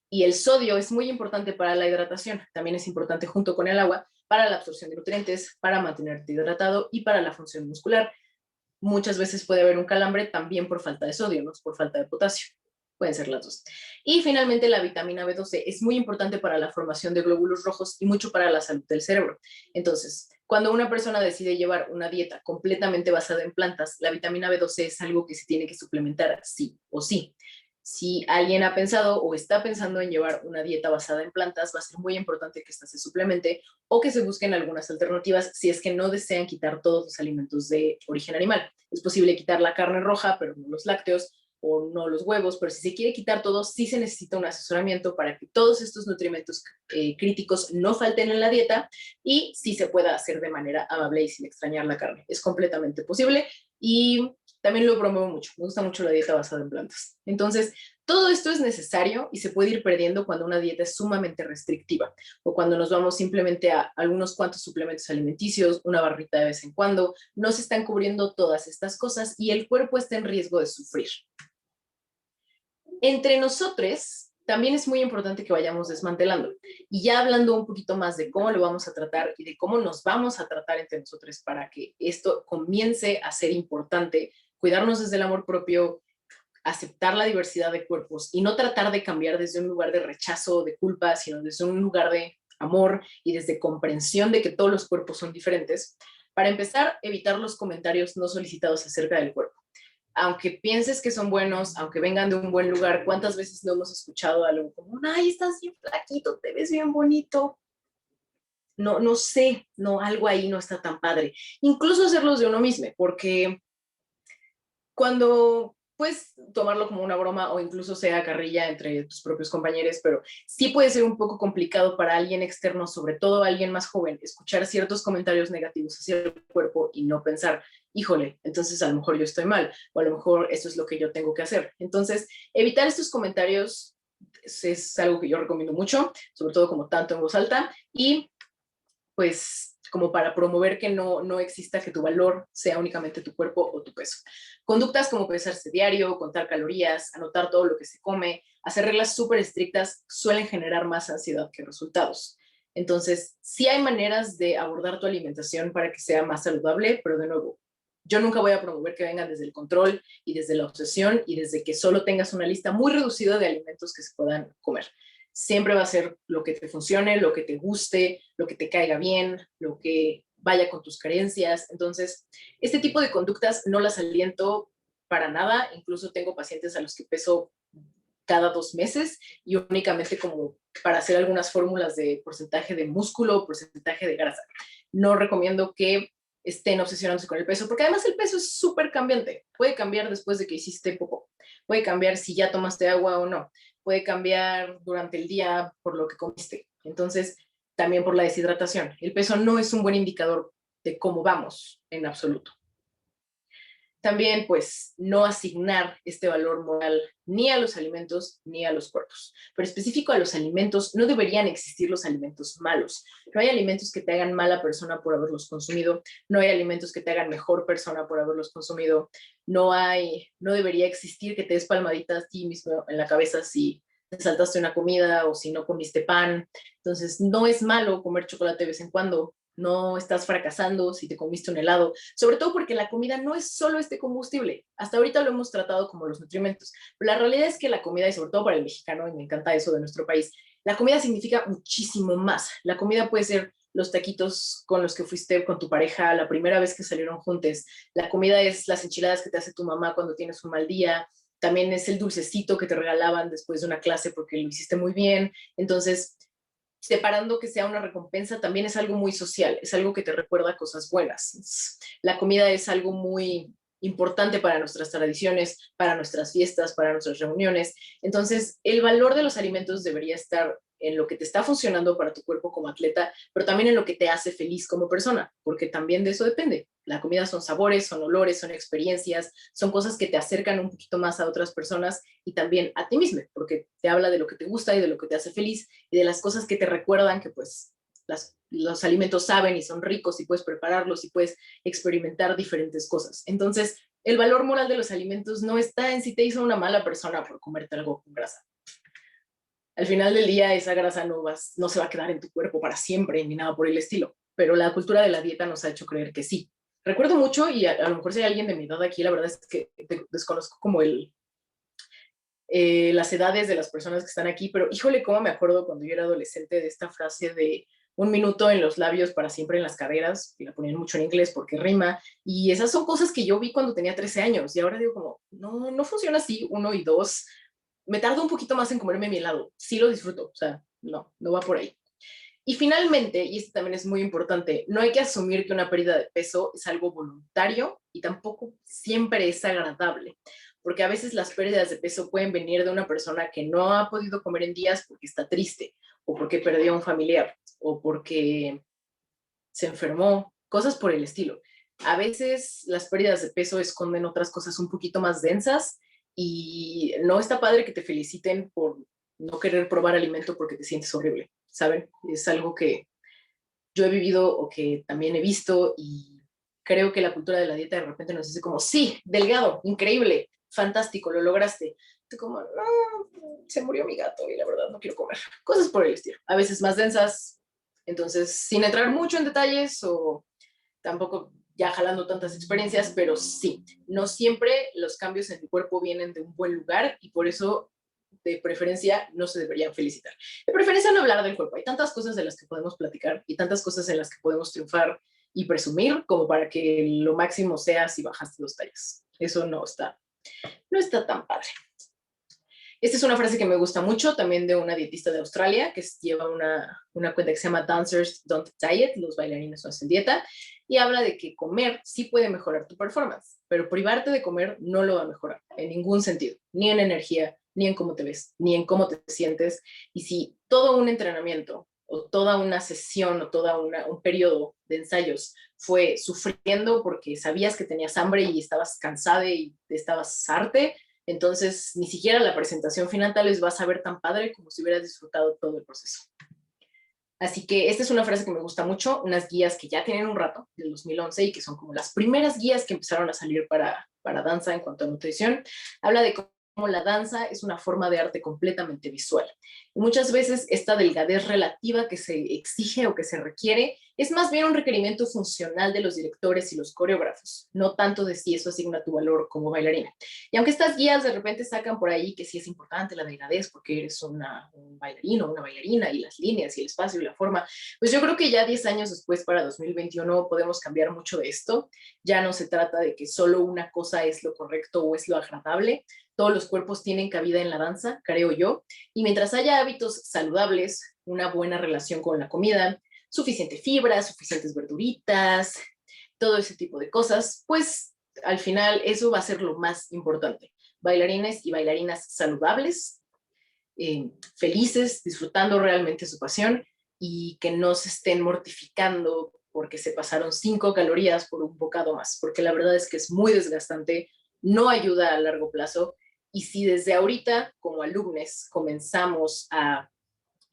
Y el sodio es muy importante para la hidratación, también es importante junto con el agua para la absorción de nutrientes, para mantenerte hidratado y para la función muscular. Muchas veces puede haber un calambre también por falta de sodio, no por falta de potasio. Pueden ser las dos. Y finalmente la vitamina B12 es muy importante para la formación de glóbulos rojos y mucho para la salud del cerebro. Entonces, cuando una persona decide llevar una dieta completamente basada en plantas, la vitamina B12 es algo que se tiene que suplementar sí o sí. Si alguien ha pensado o está pensando en llevar una dieta basada en plantas, va a ser muy importante que esta se suplemente o que se busquen algunas alternativas si es que no desean quitar todos los alimentos de origen animal. Es posible quitar la carne roja, pero no los lácteos, o no los huevos, pero si se quiere quitar todo, sí se necesita un asesoramiento para que todos estos nutrimentos críticos no falten en la dieta y sí se pueda hacer de manera amable y sin extrañar la carne. Es completamente posible y también lo promuevo mucho. Me gusta mucho la dieta basada en plantas. Entonces, todo esto es necesario y se puede ir perdiendo cuando una dieta es sumamente restrictiva o cuando nos vamos simplemente a algunos cuantos suplementos alimenticios, una barrita de vez en cuando. No se están cubriendo todas estas cosas y el cuerpo está en riesgo de sufrir. Entre nosotros también es muy importante que vayamos desmantelando. Y ya hablando un poquito más de cómo lo vamos a tratar y de cómo nos vamos a tratar entre nosotros para que esto comience a ser importante, cuidarnos desde el amor propio, aceptar la diversidad de cuerpos y no tratar de cambiar desde un lugar de rechazo o de culpa, sino desde un lugar de amor y desde comprensión de que todos los cuerpos son diferentes. Para empezar, evitar los comentarios no solicitados acerca del cuerpo. Aunque pienses que son buenos, aunque vengan de un buen lugar, ¿cuántas veces no hemos escuchado algo como, ay, estás bien flaquito, te ves bien bonito? No, no sé, no, algo ahí no está tan padre. Incluso hacerlos de uno mismo, porque cuando puedes tomarlo como una broma o incluso sea carrilla entre tus propios compañeros, pero sí puede ser un poco complicado para alguien externo, sobre todo alguien más joven, escuchar ciertos comentarios negativos hacia el cuerpo y no pensar, híjole, entonces a lo mejor yo estoy mal o a lo mejor esto es lo que yo tengo que hacer. Entonces, evitar estos comentarios es algo que yo recomiendo mucho, sobre todo como tanto en voz alta y pues como para promover que no exista que tu valor sea únicamente tu cuerpo o tu peso. Conductas como pesarse diario, contar calorías, anotar todo lo que se come, hacer reglas súper estrictas suelen generar más ansiedad que resultados. Entonces, sí hay maneras de abordar tu alimentación para que sea más saludable, pero de nuevo, yo nunca voy a promover que vengan desde el control y desde la obsesión y desde que solo tengas una lista muy reducida de alimentos que se puedan comer. Siempre va a ser lo que te funcione, lo que te guste, lo que te caiga bien, lo que vaya con tus creencias. Entonces, este tipo de conductas no las aliento para nada. Incluso tengo pacientes a los que peso cada 2 meses y únicamente como para hacer algunas fórmulas de porcentaje de músculo, porcentaje de grasa. No recomiendo que estén obsesionándose con el peso, porque además el peso es súper cambiante. Puede cambiar después de que hiciste popó, puede cambiar si ya tomaste agua o no, puede cambiar durante el día por lo que comiste. Entonces, también por la deshidratación. El peso no es un buen indicador de cómo vamos en absoluto. También, pues, no asignar este valor moral ni a los alimentos ni a los cuerpos. Pero específico a los alimentos, no deberían existir los alimentos malos. No hay alimentos que te hagan mala persona por haberlos consumido. No hay alimentos que te hagan mejor persona por haberlos consumido. No debería existir que te des palmaditas a ti mismo en la cabeza si te saltaste una comida o si no comiste pan. Entonces, no es malo comer chocolate de vez en cuando. no estás fracasando si te comiste un helado, sobre todo porque la comida no es solo este combustible. Hasta ahorita lo hemos tratado como los nutrimentos, pero la realidad es que la comida, y sobre todo para el mexicano, y me encanta eso de nuestro país, la comida significa muchísimo más. La comida puede ser los taquitos con los que fuiste con tu pareja la primera vez que salieron juntos. La comida es las enchiladas que te hace tu mamá cuando tienes un mal día. También es el dulcecito que te regalaban después de una clase porque lo hiciste muy bien. Entonces, separando que sea una recompensa, también es algo muy social, es algo que te recuerda cosas buenas. La comida es algo muy importante para nuestras tradiciones, para nuestras fiestas, para nuestras reuniones. Entonces, el valor de los alimentos debería estar en lo que te está funcionando para tu cuerpo como atleta, pero también en lo que te hace feliz como persona, porque también de eso depende. La comida son sabores, son olores, son experiencias, son cosas que te acercan un poquito más a otras personas y también a ti mismo, porque te habla de lo que te gusta y de lo que te hace feliz y de las cosas que te recuerdan que pues los alimentos saben y son ricos y puedes prepararlos y puedes experimentar diferentes cosas. Entonces, el valor moral de los alimentos no está en si te hizo una mala persona por comerte algo con grasa. Al final del día, esa grasa no se va a quedar en tu cuerpo para siempre ni nada por el estilo, pero la cultura de la dieta nos ha hecho creer que sí. Recuerdo mucho, y a lo mejor si hay alguien de mi edad aquí, la verdad es que desconozco como las edades de las personas que están aquí, pero híjole, cómo me acuerdo cuando yo era adolescente de esta frase de un minuto en los labios para siempre en las caderas, y la ponían mucho en inglés porque rima, y esas son cosas que yo vi cuando tenía 13 años, y ahora digo como, no, no funciona así, uno y dos, me tardo un poquito más en comerme mi helado, sí lo disfruto, o sea, no, no va por ahí. Y finalmente, y esto también es muy importante, no hay que asumir que una pérdida de peso es algo voluntario y tampoco siempre es agradable, porque a veces las pérdidas de peso pueden venir de una persona que no ha podido comer en días porque está triste, o porque perdió a un familiar, o porque se enfermó, cosas por el estilo. A veces las pérdidas de peso esconden otras cosas un poquito más densas y no está padre que te feliciten por no querer probar alimento porque te sientes horrible, ¿saben? Es algo que yo he vivido o que también he visto y creo que la cultura de la dieta de repente nos dice como, sí, delgado, increíble, fantástico, lo lograste. Tú como, no, se murió mi gato y la verdad no quiero comer. Cosas por el estilo. A veces más densas, entonces sin entrar mucho en detalles o tampoco ya jalando tantas experiencias, pero sí, no siempre los cambios en tu cuerpo vienen de un buen lugar y por eso de preferencia no se deberían felicitar. De preferencia no hablar del cuerpo. Hay tantas cosas de las que podemos platicar y tantas cosas en las que podemos triunfar y presumir como para que lo máximo sea si bajaste 2 tallas. Eso no está tan padre. Esta es una frase que me gusta mucho, también de una dietista de Australia, que lleva una cuenta que se llama Dancers Don't Diet, los bailarines no hacen dieta, y habla de que comer sí puede mejorar tu performance, pero privarte de comer no lo va a mejorar en ningún sentido, ni en energía, ni en cómo te ves, ni en cómo te sientes. Y si todo un entrenamiento o toda una sesión o todo un periodo de ensayos fue sufriendo porque sabías que tenías hambre y estabas cansada y estabas harta, entonces, ni siquiera la presentación final tal vez va a saber tan padre como si hubieras disfrutado todo el proceso. Así que esta es una frase que me gusta mucho, unas guías que ya tienen un rato, del 2011, y que son como las primeras guías que empezaron a salir para danza en cuanto a nutrición. Habla de cómo la danza es una forma de arte completamente visual. Y muchas veces esta delgadez relativa que se exige o que se requiere es más bien un requerimiento funcional de los directores y los coreógrafos, no tanto de si eso asigna tu valor como bailarina. Y aunque estas guías de repente sacan por ahí que sí es importante la delgadez porque eres un bailarino, una bailarina y las líneas y el espacio y la forma, pues yo creo que ya 10 años después para 2021 podemos cambiar mucho de esto. Ya no se trata de que solo una cosa es lo correcto o es lo agradable. Todos los cuerpos tienen cabida en la danza, creo yo, y mientras haya hábitos saludables, una buena relación con la comida, suficiente fibra, suficientes verduritas, todo ese tipo de cosas, pues al final eso va a ser lo más importante. Bailarines y bailarinas saludables, felices, disfrutando realmente su pasión y que no se estén mortificando porque se pasaron 5 calorías por un bocado más, porque la verdad es que es muy desgastante, no ayuda a largo plazo y si desde ahorita como alumnos comenzamos a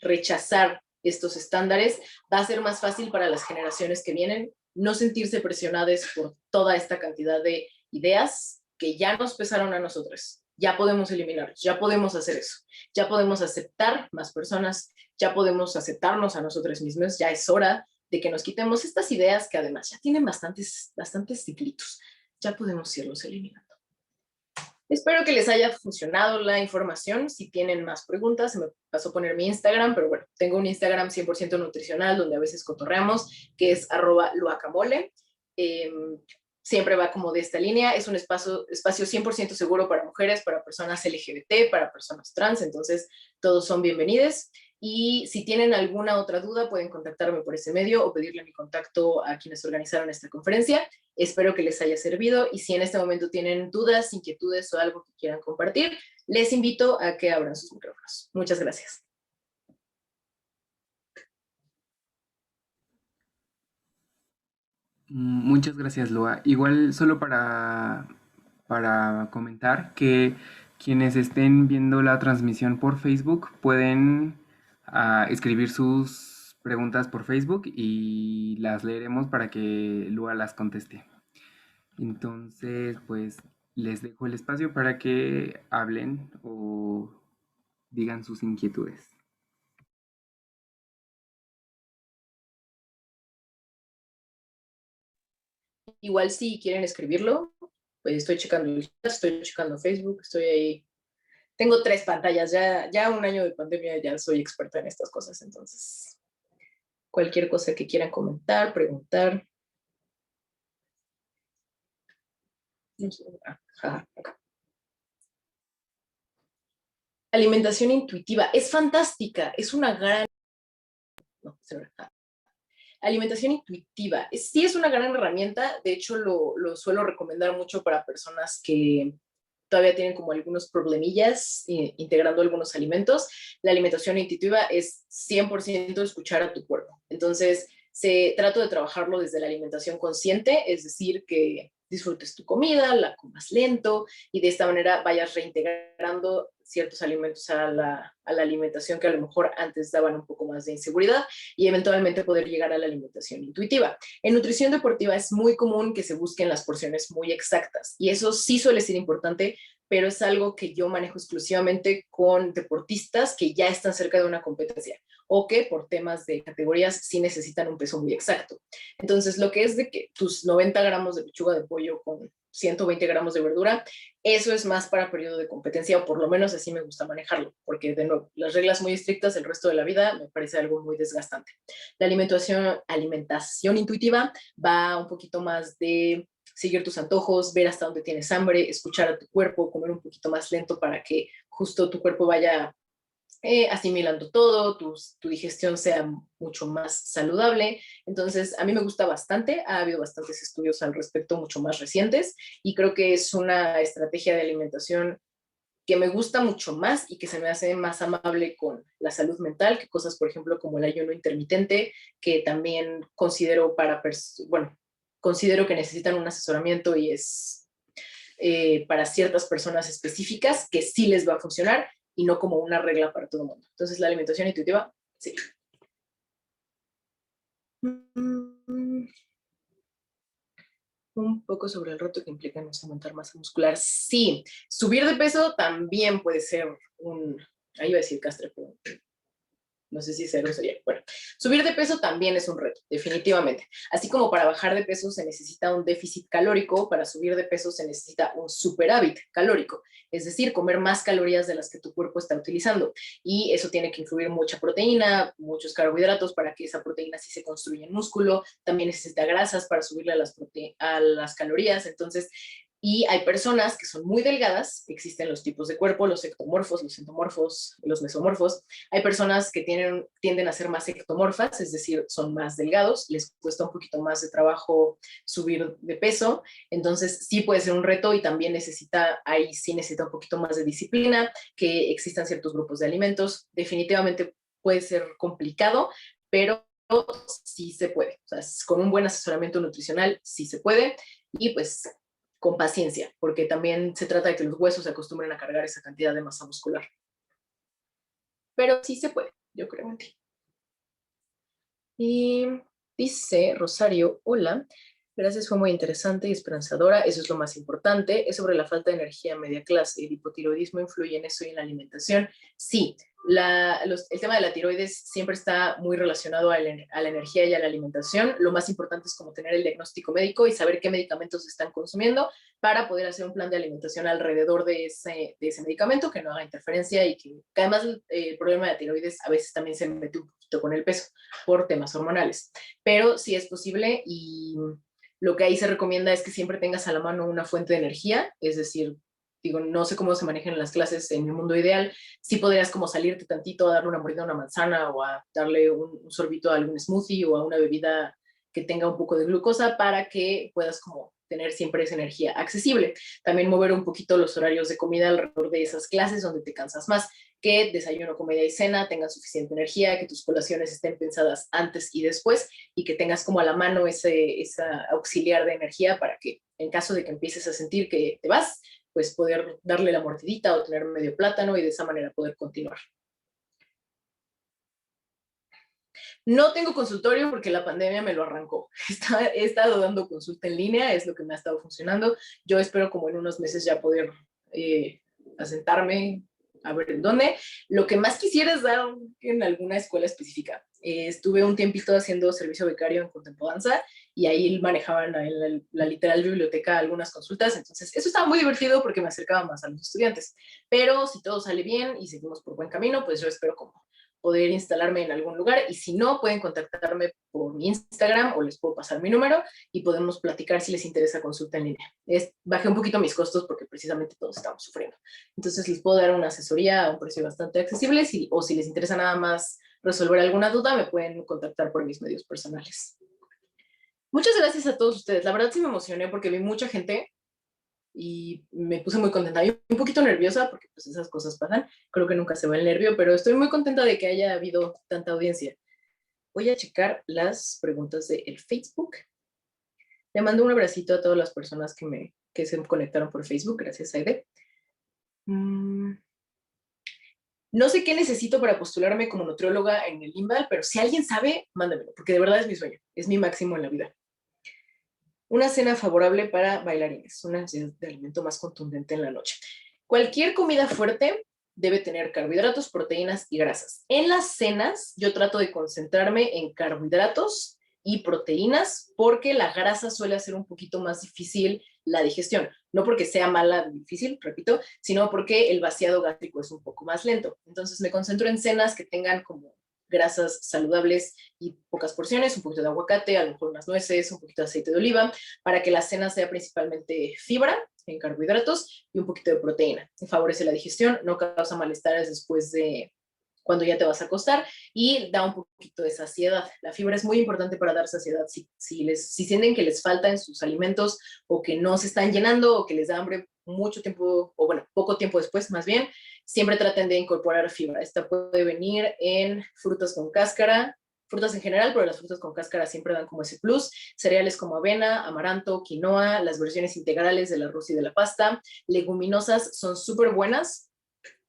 rechazar estos estándares, va a ser más fácil para las generaciones que vienen no sentirse presionadas por toda esta cantidad de ideas que ya nos pesaron a nosotros. Ya podemos eliminarlos, ya podemos hacer eso, ya podemos aceptar más personas, ya podemos aceptarnos a nosotros mismos, ya es hora de que nos quitemos estas ideas que además ya tienen bastantes ciclitos. Ya podemos irlos eliminando. Espero que les haya funcionado la información. Si tienen más preguntas, se me pasó a poner mi Instagram, pero bueno, tengo un Instagram 100% nutricional donde a veces cotorreamos, que es @luacamole. Siempre va como de esta línea. Es un espacio 100% seguro para mujeres, para personas LGBT, para personas trans, entonces todos son bienvenidos. Y si tienen alguna otra duda, pueden contactarme por ese medio o pedirle mi contacto a quienes organizaron esta conferencia. Espero que les haya servido y si en este momento tienen dudas, inquietudes o algo que quieran compartir, les invito a que abran sus micrófonos. Muchas gracias. Muchas gracias, Loa. Igual solo para comentar que quienes estén viendo la transmisión por Facebook pueden escribir sus preguntas por Facebook y las leeremos para que Lua las conteste. Entonces, pues les dejo el espacio para que hablen o digan sus inquietudes. Igual si quieren escribirlo, pues estoy checando el chat, estoy checando Facebook, estoy ahí. Tengo 3 pantallas, ya un año de pandemia, ya soy experta en estas cosas, entonces cualquier cosa que quieran comentar, preguntar. Alimentación intuitiva, es fantástica, es una gran... No, alimentación intuitiva, sí es una gran herramienta, de hecho lo suelo recomendar mucho para personas que todavía tienen como algunos problemillas integrando algunos alimentos. La alimentación intuitiva es 100% escuchar a tu cuerpo. Entonces, trato de trabajarlo desde la alimentación consciente, es decir, que disfrutes tu comida, la comas lento y de esta manera vayas reintegrando ciertos alimentos a la alimentación que a lo mejor antes daban un poco más de inseguridad y eventualmente poder llegar a la alimentación intuitiva. En nutrición deportiva es muy común que se busquen las porciones muy exactas y eso sí suele ser importante, pero es algo que yo manejo exclusivamente con deportistas que ya están cerca de una competencia o que por temas de categorías sí necesitan un peso muy exacto. Entonces, lo que es de que tus 90 gramos de pechuga de pollo con 120 gramos de verdura, eso es más para periodo de competencia, o por lo menos así me gusta manejarlo, porque de nuevo, las reglas muy estrictas el resto de la vida me parece algo muy desgastante. La alimentación intuitiva va un poquito más de seguir tus antojos, ver hasta dónde tienes hambre, escuchar a tu cuerpo, comer un poquito más lento para que justo tu cuerpo vaya asimilando todo, tu digestión sea mucho más saludable. Entonces, a mí me gusta bastante, ha habido bastantes estudios al respecto, mucho más recientes, y creo que es una estrategia de alimentación que me gusta mucho más y que se me hace más amable con la salud mental que cosas, por ejemplo, como el ayuno intermitente, que también considero considero que necesitan un asesoramiento y es para ciertas personas específicas que sí les va a funcionar y no como una regla para todo el mundo. Entonces, la alimentación intuitiva, sí. Un poco sobre el reto que implica no aumentar masa muscular. Sí, subir de peso también puede ser ahí iba a decir castre, pero no sé si cero sería. Bueno, subir de peso también es un reto, definitivamente. Así como para bajar de peso se necesita un déficit calórico, para subir de peso se necesita un superávit calórico, es decir, comer más calorías de las que tu cuerpo está utilizando. Y eso tiene que incluir mucha proteína, muchos carbohidratos para que esa proteína sí se construya en músculo. También necesita grasas para subirle a las calorías. Entonces, y hay personas que son muy delgadas, existen los tipos de cuerpo, los ectomorfos, los endomorfos, los mesomorfos. Hay personas que tienden a ser más ectomorfas, es decir, son más delgados, les cuesta un poquito más de trabajo subir de peso, entonces sí puede ser un reto y también ahí sí necesita un poquito más de disciplina, que existan ciertos grupos de alimentos. Definitivamente puede ser complicado, pero sí se puede. O sea, con un buen asesoramiento nutricional sí se puede y pues con paciencia, porque también se trata de que los huesos se acostumbren a cargar esa cantidad de masa muscular. Pero sí se puede, yo creo en ti. Y dice Rosario, hola, Gracias, fue muy interesante y esperanzadora. Eso es lo más importante. Es sobre la falta de energía en media clase. ¿El hipotiroidismo influye en eso y en la alimentación? Sí. El tema de la tiroides siempre está muy relacionado a la energía y a la alimentación. Lo más importante es como tener el diagnóstico médico y saber qué medicamentos están consumiendo para poder hacer un plan de alimentación alrededor de ese medicamento que no haga interferencia y que además el problema de la tiroides a veces también se mete un poquito con el peso por temas hormonales. Pero sí es posible y lo que ahí se recomienda es que siempre tengas a la mano una fuente de energía, es decir, digo, no sé cómo se manejan las clases en el mundo ideal, sí podrías como salirte tantito a darle una mordida a una manzana o a darle un sorbito a algún smoothie o a una bebida que tenga un poco de glucosa para que puedas como tener siempre esa energía accesible. También mover un poquito los horarios de comida alrededor de esas clases donde te cansas más, que desayuno, comida y cena tengan suficiente energía, que tus colaciones estén pensadas antes y después y que tengas como a la mano esa auxiliar de energía para que en caso de que empieces a sentir que te vas, pues poder darle la mordidita o tener medio plátano y de esa manera poder continuar. No tengo consultorio porque la pandemia me lo arrancó. He estado dando consulta en línea, es lo que me ha estado funcionando. Yo espero como en unos meses ya poder asentarme a ver en dónde. Lo que más quisiera es dar en alguna escuela específica. Estuve un tiempito haciendo servicio becario en Contempodanza y ahí manejaban en la literal biblioteca algunas consultas, entonces eso estaba muy divertido porque me acercaba más a los estudiantes. Pero si todo sale bien y seguimos por buen camino, pues yo espero como poder instalarme en algún lugar y si no, pueden contactarme por mi Instagram o les puedo pasar mi número y podemos platicar si les interesa consulta en línea. Bajé un poquito mis costos porque precisamente todos estamos sufriendo. Entonces les puedo dar una asesoría a un precio bastante accesible o si les interesa nada más resolver alguna duda, me pueden contactar por mis medios personales. Muchas gracias a todos ustedes. La verdad sí me emocioné porque vi mucha gente y me puse muy contenta. Y un poquito nerviosa porque pues esas cosas pasan. Creo que nunca se va el nervio, pero estoy muy contenta de que haya habido tanta audiencia. Voy a checar las preguntas del Facebook. Le mando un abracito a todas las personas que se conectaron por Facebook. Gracias, Aide. No sé qué necesito para postularme como nutrióloga en el INVAL, pero si alguien sabe, mándamelo, porque de verdad es mi sueño. Es mi máximo en la vida. Una cena favorable para bailarines, una necesidad de alimento más contundente en la noche. Cualquier comida fuerte debe tener carbohidratos, proteínas y grasas. En las cenas yo trato de concentrarme en carbohidratos y proteínas porque la grasa suele hacer un poquito más difícil la digestión. No porque sea mala, difícil, repito, sino porque el vaciado gástrico es un poco más lento. Entonces me concentro en cenas que tengan como grasas saludables y pocas porciones, un poquito de aguacate, a lo mejor unas nueces, un poquito de aceite de oliva, para que la cena sea principalmente fibra en carbohidratos y un poquito de proteína. Favorece la digestión, no causa malestares después de cuando ya te vas a acostar y da un poquito de saciedad. La fibra es muy importante para dar saciedad. Si sienten que les falta en sus alimentos o que no se están llenando o que les da hambre mucho tiempo, o bueno, poco tiempo después más bien, siempre traten de incorporar fibra. Esta puede venir en frutas con cáscara, frutas en general, pero las frutas con cáscara siempre dan como ese plus. Cereales como avena, amaranto, quinoa, las versiones integrales del arroz y de la pasta. Leguminosas son súper buenas,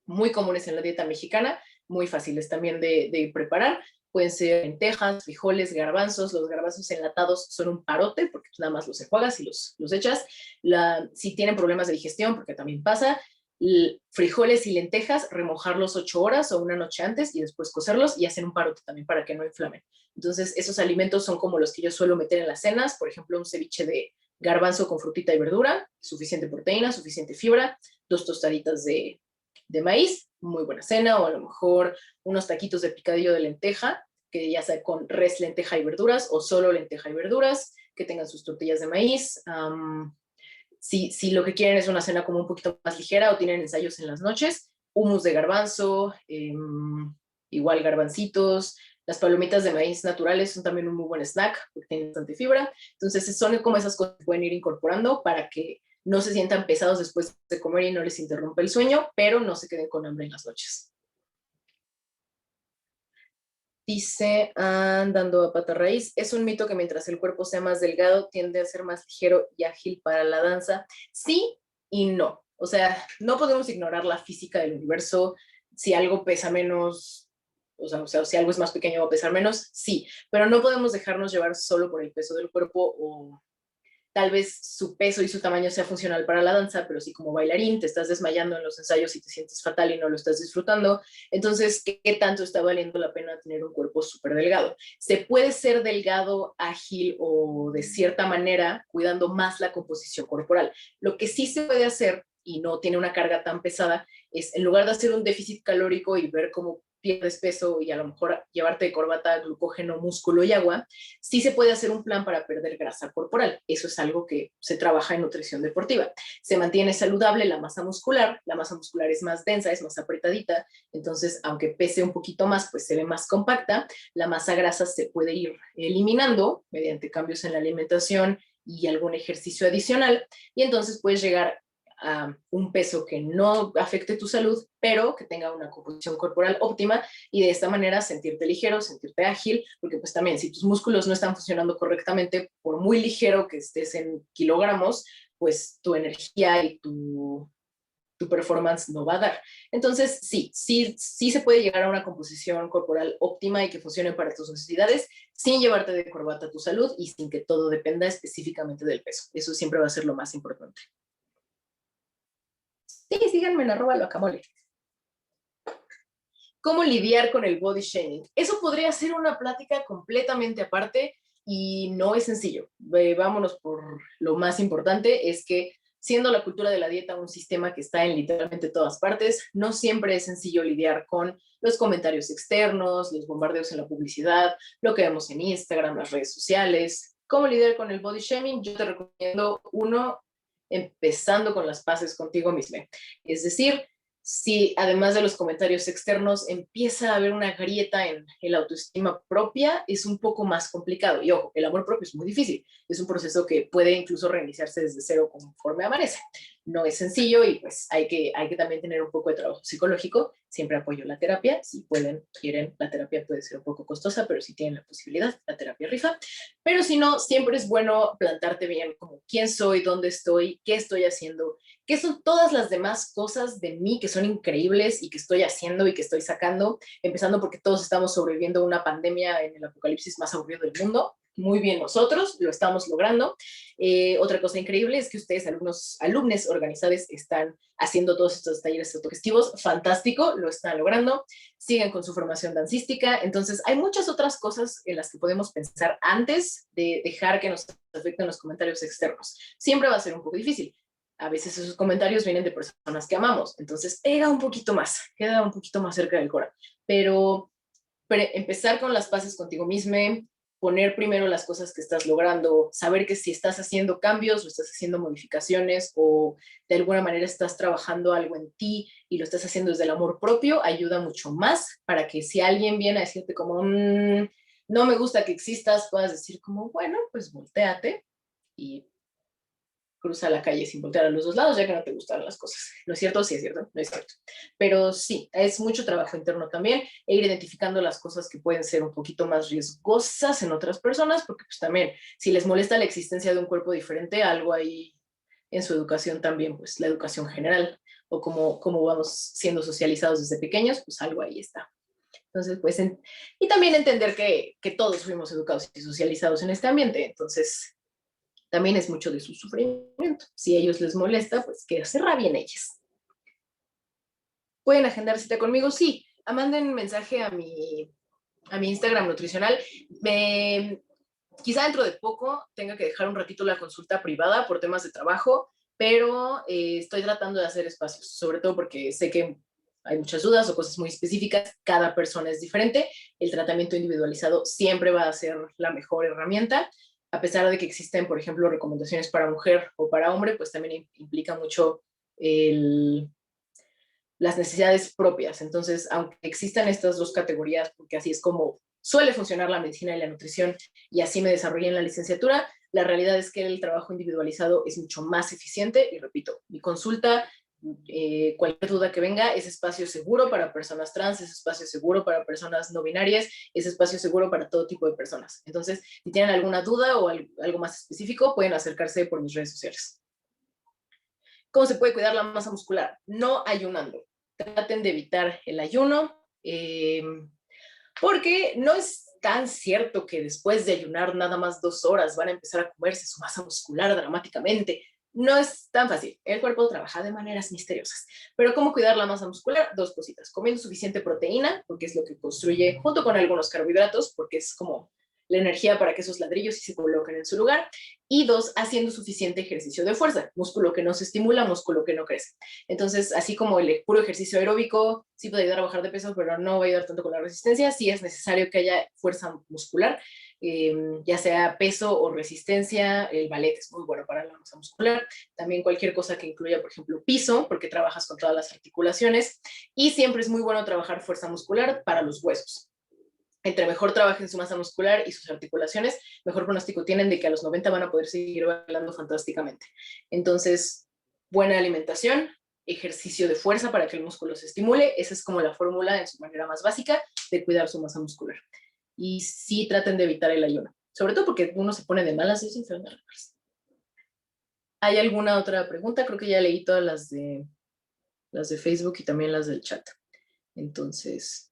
muy comunes en la dieta mexicana, muy fáciles también de preparar. Pueden ser lentejas, frijoles, garbanzos. Los garbanzos enlatados son un parote porque nada más los enjuagas y los echas. Si tienen problemas de digestión, porque también pasa, frijoles y lentejas, remojarlos 8 horas o una noche antes y después cocerlos y hacen un parote también para que no inflamen. Entonces, esos alimentos son como los que yo suelo meter en las cenas, por ejemplo, un ceviche de garbanzo con frutita y verdura, suficiente proteína, suficiente fibra, 2 tostaditas de maíz, muy buena cena, o a lo mejor unos taquitos de picadillo de lenteja, que ya sea con res, lenteja y verduras, o solo lenteja y verduras, que tengan sus tortillas de maíz. Si lo que quieren es una cena como un poquito más ligera o tienen ensayos en las noches, hummus de garbanzo, igual garbancitos, las palomitas de maíz naturales son también un muy buen snack porque tienen bastante fibra. Entonces son como esas cosas que pueden ir incorporando para que no se sientan pesados después de comer y no les interrumpe el sueño, pero no se queden con hambre en las noches. Dice, andando a pata raíz, es un mito que mientras el cuerpo sea más delgado, tiende a ser más ligero y ágil para la danza. Sí y no. O sea, no podemos ignorar la física del universo. Si algo pesa menos, o sea, si algo es más pequeño va a pesar menos, sí, pero no podemos dejarnos llevar solo por el peso del cuerpo tal vez su peso y su tamaño sea funcional para la danza, pero si como bailarín te estás desmayando en los ensayos y te sientes fatal y no lo estás disfrutando, entonces, ¿qué tanto está valiendo la pena tener un cuerpo súper delgado? Se puede ser delgado, ágil o de cierta manera, cuidando más la composición corporal. Lo que sí se puede hacer y no tiene una carga tan pesada es, en lugar de hacer un déficit calórico y ver cómo pierdes peso y a lo mejor llevarte de corbata glucógeno, músculo y agua, sí se puede hacer un plan para perder grasa corporal. Eso es algo que se trabaja en nutrición deportiva. Se mantiene saludable la masa muscular es más densa, es más apretadita, entonces aunque pese un poquito más, pues se ve más compacta. La masa grasa se puede ir eliminando mediante cambios en la alimentación y algún ejercicio adicional, y entonces puedes llegar a un peso que no afecte tu salud, pero que tenga una composición corporal óptima, y de esta manera sentirte ligero, sentirte ágil, porque pues también si tus músculos no están funcionando correctamente, por muy ligero que estés en kilogramos, pues tu energía y tu performance no va a dar. Entonces, sí se puede llegar a una composición corporal óptima y que funcione para tus necesidades sin llevarte de corbata a tu salud y sin que todo dependa específicamente del peso. Eso siempre va a ser lo más importante. Sí, síganme en @locamole. ¿Cómo lidiar con el body shaming? Eso podría ser una plática completamente aparte y no es sencillo. Vámonos por lo más importante, es que siendo la cultura de la dieta un sistema que está en literalmente todas partes, no siempre es sencillo lidiar con los comentarios externos, los bombardeos en la publicidad, lo que vemos en Instagram, las redes sociales. ¿Cómo lidiar con el body shaming? Yo te recomiendo uno, empezando con las paces contigo mismo. Es decir, si además de los comentarios externos empieza a haber una grieta en la autoestima propia, es un poco más complicado. Y ojo, el amor propio es muy difícil. Es un proceso que puede incluso reiniciarse desde cero conforme amanece. No es sencillo y pues hay que también tener un poco de trabajo psicológico. Siempre apoyo la terapia. Si pueden, quieren, la terapia puede ser un poco costosa, pero si tienen la posibilidad, la terapia rifa. Pero si no, siempre es bueno plantarte bien como quién soy, dónde estoy, qué estoy haciendo, qué son todas las demás cosas de mí que son increíbles y que estoy haciendo y que estoy sacando, empezando porque todos estamos sobreviviendo a una pandemia en el apocalipsis más aburrido del mundo. Muy bien nosotros, lo estamos logrando. Otra cosa increíble es que ustedes, alumnos organizados, están haciendo todos estos talleres autogestivos. Fantástico, lo están logrando. Siguen con su formación dancística. Entonces, hay muchas otras cosas en las que podemos pensar antes de dejar que nos afecten los comentarios externos. Siempre va a ser un poco difícil. A veces esos comentarios vienen de personas que amamos, entonces pega un poquito más, queda un poquito más cerca del corazón. Pero empezar con las paces contigo mismo, poner primero las cosas que estás logrando, saber que si estás haciendo cambios o estás haciendo modificaciones o de alguna manera estás trabajando algo en ti y lo estás haciendo desde el amor propio, ayuda mucho más para que si alguien viene a decirte como, no me gusta que existas, puedas decir como, bueno, pues volteate y cruza la calle sin voltear a los dos lados, ya que no te gustan las cosas. ¿No es cierto? Sí, es cierto, no es cierto. Pero sí, es mucho trabajo interno también, e ir identificando las cosas que pueden ser un poquito más riesgosas en otras personas, porque pues también, si les molesta la existencia de un cuerpo diferente, algo ahí en su educación también, pues la educación general, o cómo vamos siendo socializados desde pequeños, pues algo ahí está. Entonces, pues, y también entender que todos fuimos educados y socializados en este ambiente, entonces también es mucho de su sufrimiento. Si a ellos les molesta, pues que se rabien ellas. ¿Pueden agendar cita conmigo? Sí. Manden mensaje a mi Instagram nutricional. Quizá dentro de poco tenga que dejar un ratito la consulta privada por temas de trabajo, pero estoy tratando de hacer espacios, sobre todo porque sé que hay muchas dudas o cosas muy específicas. Cada persona es diferente. El tratamiento individualizado siempre va a ser la mejor herramienta. A pesar de que existen, por ejemplo, recomendaciones para mujer o para hombre, pues también implica mucho las necesidades propias. Entonces, aunque existan estas dos categorías, porque así es como suele funcionar la medicina y la nutrición, y así me desarrollé en la licenciatura, la realidad es que el trabajo individualizado es mucho más eficiente. Y repito, mi consulta, cualquier duda que venga, es espacio seguro para personas trans, es espacio seguro para personas no binarias, es espacio seguro para todo tipo de personas. Entonces, si tienen alguna duda o algo más específico, pueden acercarse por mis redes sociales. ¿Cómo se puede cuidar la masa muscular? No ayunando. Traten de evitar el ayuno, porque no es tan cierto que después de ayunar nada más 2 horas van a empezar a comerse su masa muscular dramáticamente. No es tan fácil. El cuerpo trabaja de maneras misteriosas. Pero ¿cómo cuidar la masa muscular? Dos cositas. Comiendo suficiente proteína, porque es lo que construye, junto con algunos carbohidratos, porque es como la energía para que esos ladrillos sí se coloquen en su lugar. Y dos, haciendo suficiente ejercicio de fuerza. Músculo que no se estimula, músculo que no crece. Entonces, así como el puro ejercicio aeróbico sí puede ayudar a bajar de peso, pero no va a ayudar tanto con la resistencia, sí es necesario que haya fuerza muscular, ya sea peso o resistencia. El ballet es muy bueno para la masa muscular. También cualquier cosa que incluya, por ejemplo, piso, porque trabajas con todas las articulaciones. Y siempre es muy bueno trabajar fuerza muscular para los huesos. Entre mejor trabajen su masa muscular y sus articulaciones, mejor pronóstico tienen de que a los 90 van a poder seguir bailando fantásticamente. Entonces, buena alimentación, ejercicio de fuerza para que el músculo se estimule. Esa es como la fórmula en su manera más básica de cuidar su masa muscular. Y sí traten de evitar el ayuno, sobre todo porque uno se pone de malas y se enferma. ¿Hay alguna otra pregunta? Creo que ya leí todas las de Facebook y también las del chat. Entonces,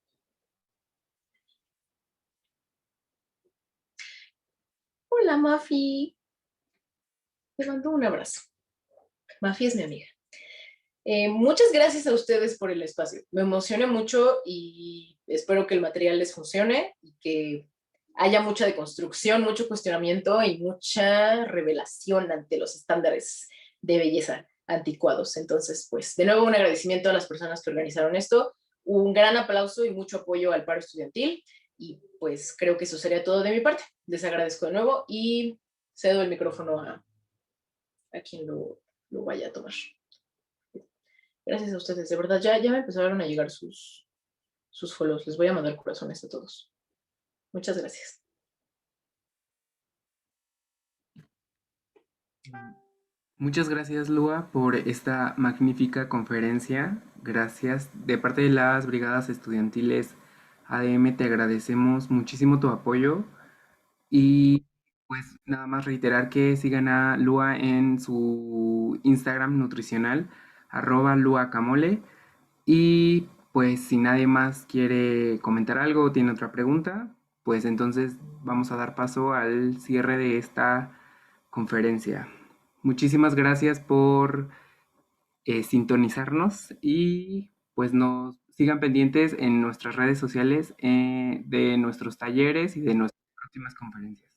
hola Mafi, te mando un abrazo. Mafi es mi amiga. Muchas gracias a ustedes por el espacio. Me emocioné mucho y espero que el material les funcione y que haya mucha deconstrucción, mucho cuestionamiento y mucha revelación ante los estándares de belleza anticuados. Entonces, pues, de nuevo un agradecimiento a las personas que organizaron esto, un gran aplauso y mucho apoyo al paro estudiantil y pues creo que eso sería todo de mi parte. Les agradezco de nuevo y cedo el micrófono a quien lo vaya a tomar. Gracias a ustedes, de verdad, ya me empezaron a llegar sus follows. Les voy a mandar corazones a todos. Muchas gracias. Muchas gracias, Lua, por esta magnífica conferencia. Gracias. De parte de las brigadas estudiantiles ADM, te agradecemos muchísimo tu apoyo. Y pues nada más reiterar que sigan a Lua en su Instagram nutricional, @luacamole. Y pues si nadie más quiere comentar algo o tiene otra pregunta, pues entonces vamos a dar paso al cierre de esta conferencia. Muchísimas gracias por sintonizarnos y pues nos sigan pendientes en nuestras redes sociales de nuestros talleres y de nuestras próximas conferencias.